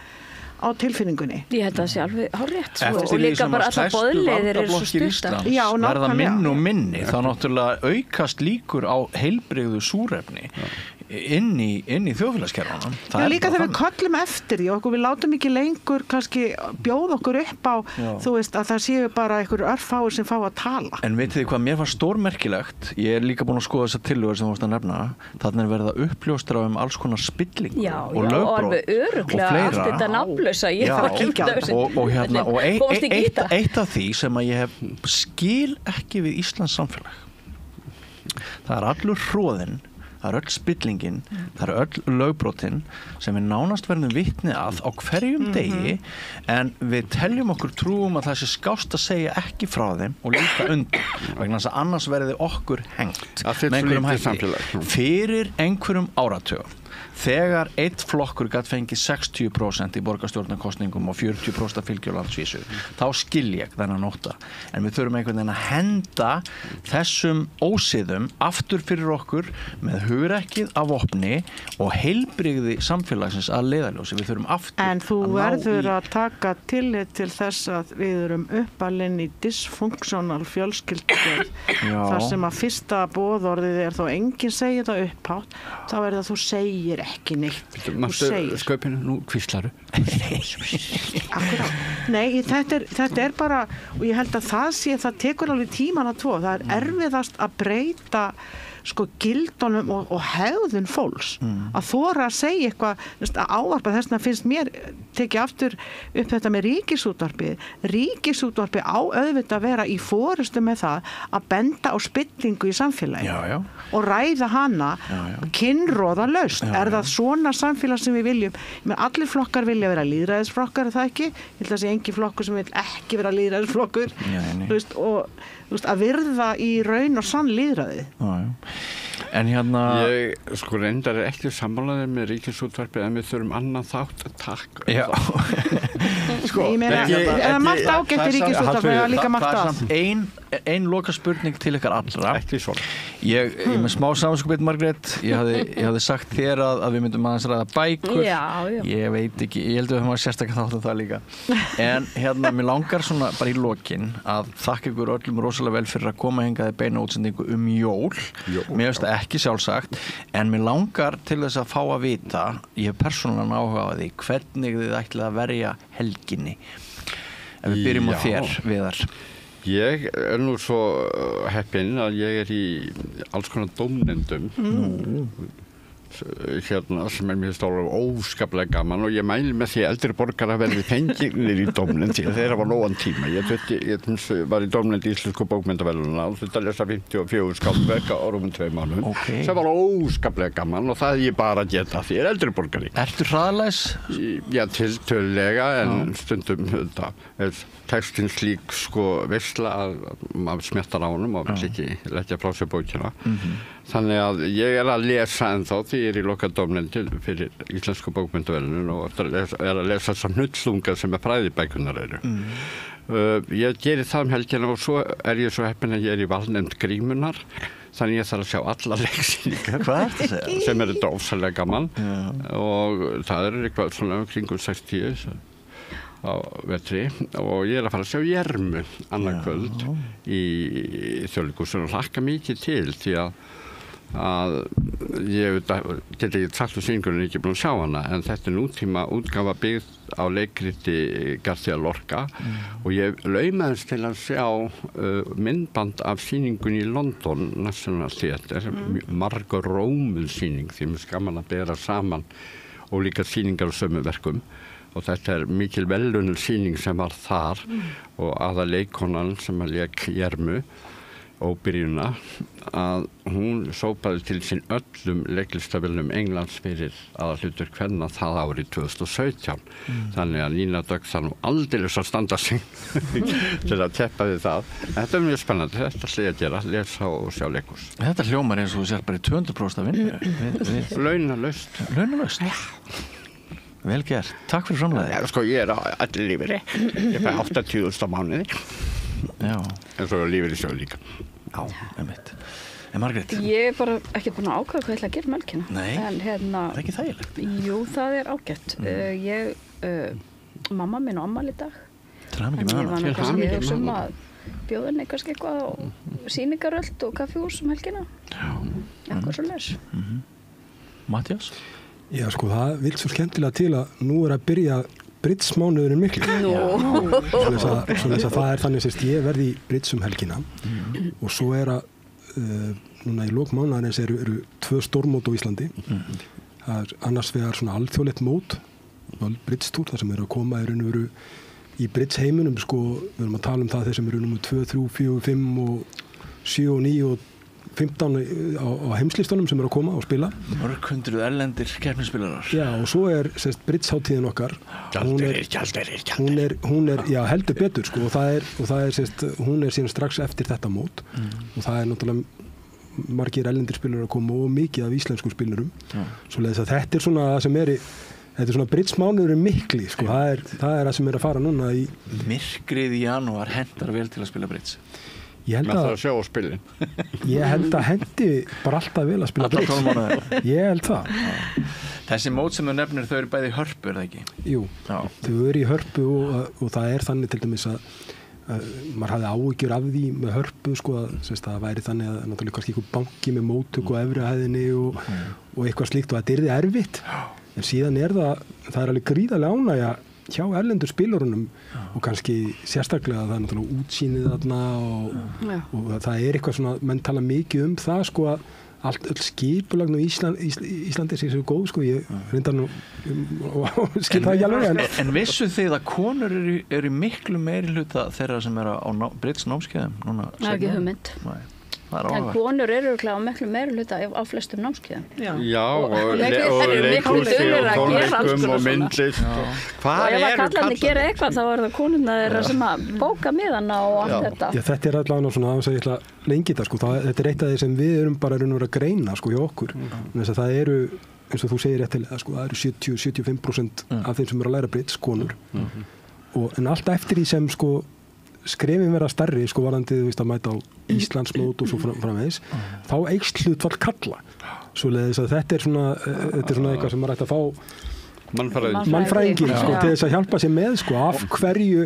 á tilfinningunni. Ég held að það sé alveg hárrétt og líka bara allar boðleiðir eru svo stuttar. Verða minni og minni, þá náttúrulega aukast líkur á heilbrigðu súrefni inn í þjóðfélagskerfunum. Líka þegar við köllum eftir því og við látum ekki lengur kannski bjóða okkur upp á þú veist að það séu bara einhver örfáir sem fá að tala. En vitið þið hvað mér var stórmerkilegt, ég er líka búin að skoða þessar tillögur sem þú varst að nefna, þarna er verið að uppljóstra alls konar spillingu og lögbrot og alveg örugglega allt þetta nafnlausa og eitt af því sem að ég hef skil ekki við Íslands samfélag það er allur hroðinn það er öll spillingin, það er öll lögbrotin sem við nánast verðum vitni að á hverjum degi en við teljum okkur trúum að það sé skást að segja ekki frá þeim og líka undir vegna þess að annars verði okkur hengt með einhverjum hætti fyrir einhverjum áratugum þegar einn flokkur gat fengið 60% í borgarstjórnarkosningum og 40% fylgi á landsvísu þá skil ég þennan nótta en við þurfum einhvern veginn að henda þessum ósiðum aftur fyrir okkur með hugrekkið af vopni og heilbrigði samfélagsins að leiðarljósi við þurfum aftur en þú verður að taka tillit til þess að við erum uppalinn í dysfunksional fjölskyldur þar sem að fyrsta boðorðið er þó enginn segir það upphátt þá er það þú segir ekki neitt þú segir sköpinu, nú hvíslaru Nei, þetta er bara og ég held að það tekur alveg tíman að tvo það er erfiðast að breyta sko gildunum og hegðun fólks að þora að segja eitthvað að ávarpa þessna finnst mér tekið aftur upp þetta með ríkisútvarpið á auðvitað að vera í forystu með það að benda á spillingu í samfélagi og ræða hana kynróðalaust er það svona samfélag sem við viljum allir flokkar vilja vera lýðræðisflokkar er það ekki, ég held að sé engin flokkur sem vil ekki vera lýðræðisflokkur og að virða í raun og sann lýðræði en hérna ég sko reyndar ekki sammálaðið með ríkisútvarpið en við þurfum annan þátt takk sko ég meina það er margt ágætt í ríkisútvarpið og líka margt það er samt ein loka spurning til ykkar allra Ég með smá samskupið, Margrét, ég hafði sagt þér að við myndum aðeins ræða bækur. Já. Ég veit ekki, ég held að við höfum að sérstaklega þátt það líka. En mér langar svona bara í lokin að þakka ykkur öllum rosalega vel fyrir að koma hingað í beina útsendingu jól. Mér finnst það ekki sjálfsagt, en mér langar til þess að fá að vita, ég hef persónulega áhuga á því, hvernig þið ætlið að verja helginni. Ef við byrjum á þér, Viðar. Ég nú svo heppinn að ég í alls konar dómnefndum sem mér stóra óskaplega gaman og ég mæli með því að eldri borgarar verði fengnir í dómnefnd því að þeir hafa nógan tíma. Ég var í dómnefnd í Íslensku bókmenntaverðlauna og þetta lesa 54 skáldverk á rúmum 2 mánuðum. Það var óskaplega gaman og það ég bara geta því eldri borgari. Ertu hraðlæs? Já, tiltölulega en stundum textin slík veisla að maður smjattar á honum og vill ekki leggja frá sér bókina. Þannig að ég að lesa ennþá því ég í lokadómnefnd fyrir Íslensku bókmenntaverðlauna og að lesa þessar hnullungar sem fræðibækurnar eru. Ég geri það helgina og svo ég svo heppinn að ég í valnefnd Grímunnar þannig ég þarf að sjá alla leiksýningar sem þetta ofsalega gaman og það eitthvað svona kringum 60 á vetri og ég að fara að sjá Jermu annað kvöld í Þjóðleikhúsinu og hlakka mikið til því að ég get ekki sagt sýningunni ekki búin að sjá hana en þetta nútíma útgáfa byggð á leikriti García Lorca og ég laumaðist til að sjá myndband af sýningunni í London National Theatre margur rómuð sýning því mér gaman að bera saman og líka sýningar á sömu verkum og þetta mikil velunul sýning sem var þar og aða leikonan sem lék Jermu óbyrjuna að hún sópaði til sín öllum leiklistaverðlaunum Englands fyrir aðalhlutur kvenna það árið 2017 þannig að Nína Dögg það nú aldeilis að standa sig til að teppa við það þetta mjög spennandi, þetta ætla ég að gera lesa og sjá leikhús. Þetta hljómar eins og þú sér bara í 200% að vinna Launalaust Vel gert, takk fyrir framleiði. Sko ég á allir lífeyri ég fæ 80.000 á mánuði en svo lífeyri sjálf líka. Já, einmitt. En Margrét? Ég bara ekki búin að ákveða hvað ég ætla að gera með helgina. Nei, en það er ekki þægilegt. Jú, það er ágætt. Mamma minn á afmæli í dag. Til hamingju með hana. Ég var kannski að hugsa að bjóða henni kannski eitthvað á sýningaröld og kaffihús helgina. Eitthvað svo les. Matthías? Já, sko, það vil svo skemmtilega til að nú að byrja Bridge-mánuðurinn miklu. Svo það þannig að ég verði í Bridge helgina og svo að núna í lok mánaðarins eru 2 stórmót á Íslandi. Það annars vegar svona alþjóðlegt mót, Bridge-túr, þar sem að koma í Bridge-heiminum, sko, við erum að tala það þeir sem númer 2, 3, 4, 5 og 7 og 9 og 15 á heimslistunum sem að koma og spila. Mörg hundruð erlendir keppnisspilarar. Já, og svo Bridge-hátíðin okkar. Hún er já, heldur betur, sko, og það er hún síðan strax eftir þetta mót og það náttúrulega margir erlendir spilarar að koma og mikið af íslenskum spilarum. Svoleiðis að þetta svona það sem þetta svona Bridge-mánuðurinn mikli, sko, það er það sem að fara núna í myrkrið í janúar hentar vel til að spila Bridge. Ég held að sjá á spilin. Ég held að hendi bara alltaf vel að spila Bridge. Ég held það. Þessi mót sem þú nefnir, þau eru bæði í Hörpu, er það ekki? Jú, þau eru í Hörpu og það er þannig til dæmis að maður hafði áhyggjur af því með Hörpu, sko, að það væri þannig að náttúrulega kannski einhver banki með móttöku á efri hæðinni og eitthvað slíkt og þetta yrði erfitt. En síðan það er alveg gríðarlega ánægja hjá erlendur spilurunum og kannski sérstaklega það er náttúrulega útsýnið þarna og það er eitthvað svona, menn tala mikið það, sko, að öll skipulagn á Íslandi sé svo góð, sko, ég reyndar nú skil það ekki alveg. En vissu þið að konur eru miklu meiri hluta þeirra sem eru á Bridge námskeiðum núna? Það er ekki hugmynd. Nei. En konur eru á miklu meira hluta á flestum námskeiðum. Já, og leikhúsi og tónleikum og myndlist. Og ef að kallarnir gera eitthvað, þá er það konurna þeirra sem að bóka miðana og allt þetta. Já, þetta er allavega svona að ég ætla lengi það, sko. Þetta er eitt af því sem við erum bara að greina, sko, hjá okkur. Þess að það eru, eins og þú segir réttilega, sko, það eru 70-75% af þeim sem eru að læra Bridge konur. En allt eftir því sem, sko, skrefin verða stærri sko varðandi þú veist að mæta á Íslandsmót og svo framvegis þá eykst hlutfall kalla svoleiðis að þetta er svona eitthvað sem maður ætti að fá mannfræðingin sko til þess að hjálpa sér með sko af hverju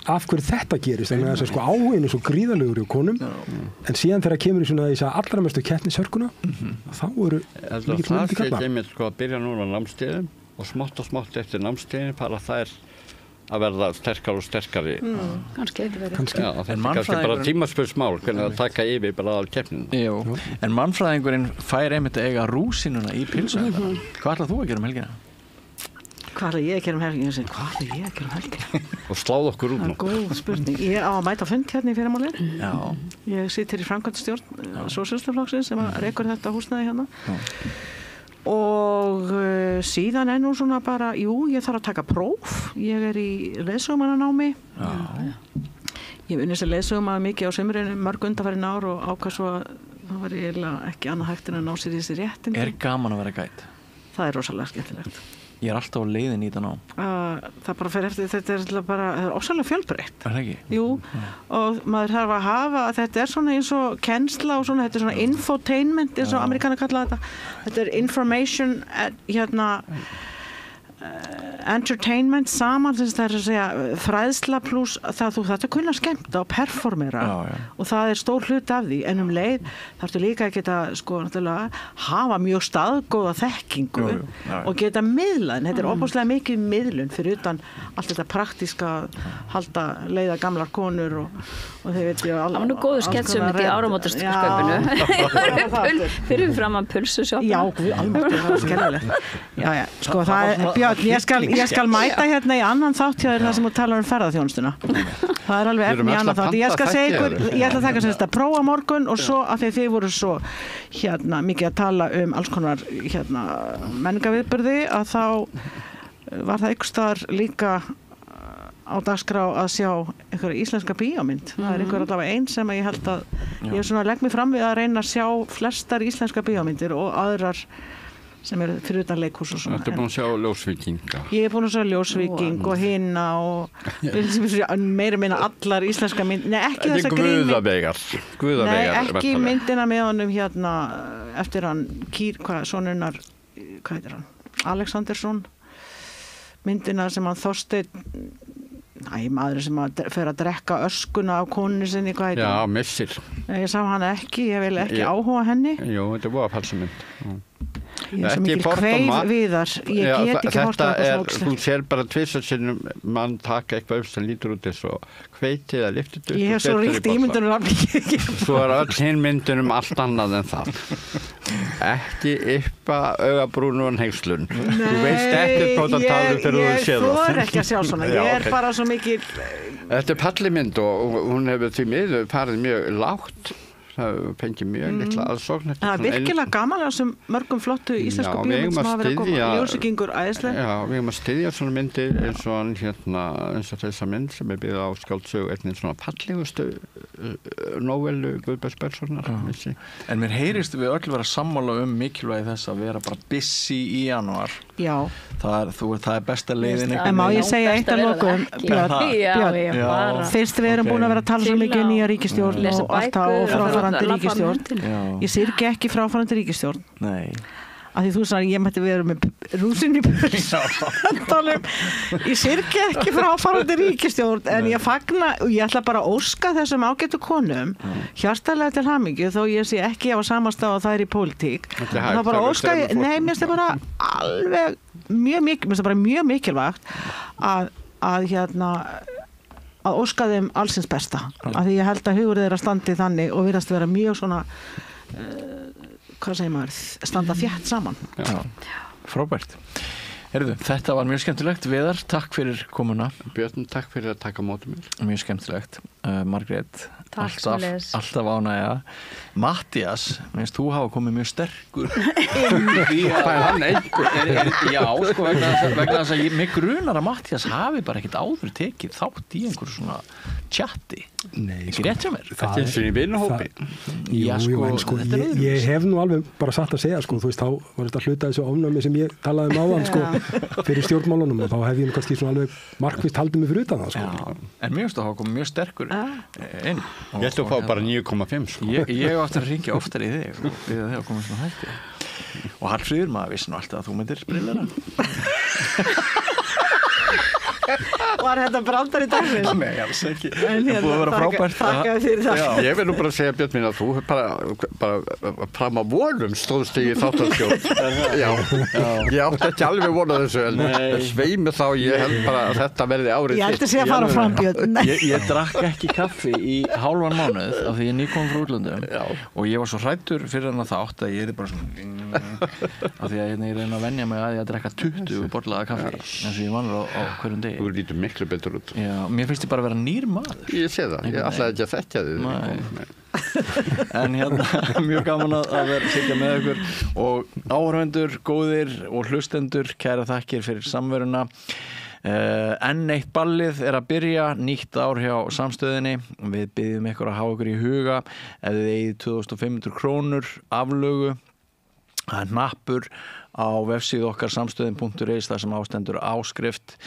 þetta gerist þannig að þess að sko áhugin er svo gríðarlegur í konum en síðan þegar kemur í svona þess að allra mestu keppnishörkuna þá eru mikið myndi kalla. Það sé ekki sko að byrja núna á námskeiðum og smátt eftir námskeiðin fara þær að verða sterkari og sterkari. Kannski eitthvað verið. Já, þetta er kannski bara tímaspursmál hvernig að taka yfir bara að keppninu. Jú, en mannfræðingurinn fær einmitt að eiga rúsinuna í pilsuna. Hvað ætlað þú að gera helgina? Hvað ætla ég að gera helgina? Og sláð okkur út nú. Góð spurning. Ég á að mæta fund hérna í fyrramálið. Já. Ég situr í framkvæmdastjórn Sósíalistaflokksins sem rekur þetta húsnæði hérna. Og síðan nú svona bara, ég þarf að taka próf. Ég er í leiðsögumannanámi. Ég hef unnið sem leiðsögumaður mikið á sumrinu mörg undanfarin ár og ákvað svo að það var eiginlega ekki annað hægt en að ná sér í þessi réttindi. Er gaman að vera gædd? Það er rosalega skemmtilegt. Ég er alltaf á leiðin í þetta nám. Það bara fer eftir, þetta er ósæðlega fjölbreytt. Er það ekki? Jú, og maður þarf að hafa, þetta er svona eins og kennsla og svona, þetta er svona infotainment eins og Amerikanar kalla þetta. Þetta er information, entertainment saman, það er að segja fræðsla pluss það þú þetta kunna skemmta og performera og það er stór hlut af því en leið þarftu líka að geta sko náttúrulega hafa mjög staðgóða þekkingu og geta miðlað þetta er óbúslega mikið miðlun fyrir utan allt þetta praktíska halda leiða gamlar konur og þeir veit ég það var nú góður sketsum í áramótaskaupinu fyrir fram að pulsusjópa já, alveg, það var skemmtilegt já, sko það er ég skal mæta hérna í annan þátt hjá þér það sem þú talar ferðaþjónustuna. Það er alveg efni í annan þátt. Ég skal segja ykkur, ég ætla að taka sem þetta prófa morgun og svo af því þið voru svo mikið að tala alls konar menningarviðburði að þá var það einhvers staðar líka á dagskrá að sjá einhverja íslenska bíómynd. Það er einhver allavega einn sem ég held að ég svona legg mig fram við að reyna að sjá flestar íslenska bíómyndir og aðrar sem fyrir utan leikhús og svona. Þetta er búin að sjá Ljósvíkinga. Ég er búin að sjá Ljósvíking og Hinna og meira minna allar íslenska mynd. Nei, ekki þessa grín. Guðaveigar. Nei, ekki myndina með honum eftir hann, sonunnar, hvað heitir hann? Alexandersson. Myndina sem hann Þorsteinn, maður sem fer að drekka öskuna af konunni sinni, hvað heitir hann? Já, Missir. Ég sá hann ekki, ég vil ekki áhuga henni. Jú, þetta var falsamynd. Ég er svo mikil kveif viðar ég get ekki horft á eitthvað svona þú sér bara tvisvar sinnum mann taka eitthvað sem lítur út eins og hveiti eða lyftit upp ég hef svo ríkt ímyndunum svo er öll hinn myndunum allt annað en það ekki yppa augabrúnu og hengslun þú veist ekkert hvað það tala fyrir þú séð það ég þor ekki að sjá svona ég er bara svo mikil þetta er pallimynd og hún hefur því miður farið mjög lágt það fengið mjög litla aðsókn það er virkilega gaman að þessum mörgum flottu íslensku bíómynd sem hafa verið að koma Ljósvíkingur æðisleg já, við erum að styðja svona myndir eins og þessa mynd sem er byggð á skáldsögu einnig svona fallegustu nóvellu Guðbergs Bergssonar en mér heyrist við öll vera sammála mikilvægi þess að vera bara busy í janúar já það er besta leiðin en má ég segja eitt að lokum Björn fyrst við erum búin að vera að tala svo mikið nýja ríkisstjórn og alltaf og fráfarandi ríkisstjórn ég syrgi ekki fráfarandi ríkisstjórn nei af því þú sagði ég mætti vera með rúsin í pöls ég syrgi ekki fráfarandi ríkisstjórn en ég fagna og ég ætla bara að óska þessum ágætu konum hjartalega til hamingju þó ég sé ekki á samastað og það er í pólitík þá bara óska ég, nei mér finnst það bara alveg mjög mikilvægt að óska þeim allsins besta af því ég held að hugur þeirra standi þannig og virðast vera mjög svona hvað segir maður, standa þétt saman já, frábært Heyrðu, þetta var mjög skemmtilegt Viðar, takk fyrir komuna Björn, takk fyrir að taka móti mér mjög skemmtilegt Margrét alltaf ánægja. Matthías, minnst þú hafa komið mjög sterkur Það hann einhver. Já, sko, vegna þess að mig grunar að Matthías hafi bara ekkert áður tekið þátt í einhverju svona chatti. Nei, ekki rétt hjá mér. Þetta er fyrir vinahópi. Ég hef nú alveg bara satt að segja, sko, þú veist, þá var þetta hluta þessu ofnæmi sem ég talaði áðan, sko, fyrir stjórnmálunum og þá hef ég kannski svona alveg markvisst haldið mig fyrir utan það, sko. Já, en mér finnst það hafa komið mjög sterkur inn. Ég ætla að fá bara 9,5, sko. Ég á eftir að hringja oftar í þig við að þið hafa komið svona hætti. Og Hallfríður, maður vissi nú alltaf að þú myndir brillera. Var þetta brandar í dagsins? Nei, alls ekki. Það búið að vera frábært. Þakkaði fyrir það. Ég vil nú bara segja, Björn mín, að þú bara fram á vonum stóðst í þáttarstjórn. Ég átti ekki alveg vona þessu, en sveimi þá, ég held bara að þetta verði árið þitt. Ég held að sé að fara fram, Björn. Ég drakk ekki kaffi í hálfan mánuð af því ég nýkom frá útlöndum og ég var svo hræddur fyrir hann að þátt að ég er bara svona af því að ég reyna að venja mig að ég að drekka 20 bollaða kaffi eins og ég vanur á hverjum degi. Þú lítur miklu betur út. Já, mér finnst ég bara að vera nýr maður. Ég sé það, ég ætlaði ekki að þekkja þig. En mjög gaman að vera sitja með ykkur og áhorfendur, góðir og hlustendur, kæra þakkir fyrir samveruna. Enn eitt ballið er að byrja, nýtt ár hjá Samstöðinni. Við biðjum ykkur að hafa ykkur í huga ef þið eigið 2500 krónur aflögu. Það er hnappur á vefsíðu okkar samstöðin.is þar sem ástendur áskrift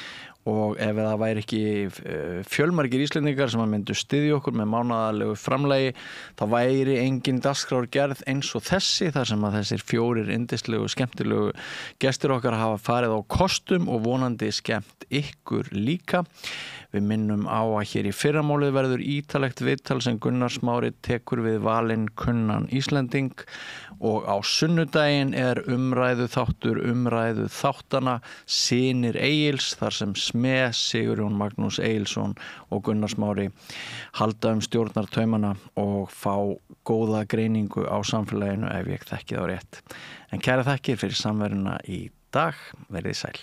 og ef það væri ekki fjölmargir Íslendingar sem að myndu styðja okkur með mánaðarlegu framlagi þá væri engin dagskrárgerð eins og þessi þar sem að þessir 4 yndislegu, skemmtilegu gestir okkar hafa farið á kostum og vonandi skemmt ykkur líka. Við minnum á að hér í fyrramálið verður ítalegt viðtal sem Gunnar Smári tekur við valinn kunnan Íslending og á sunnudaginn er umræðu þáttana Synir Egils þar sem Sigurjón Magnús Egilsson og Gunnar Smári halda stjórnartaumana og fá góða greiningu á samfélaginu ef ég þekki þá rétt. En kæra þakkir fyrir samveruna í dag, verið sæl.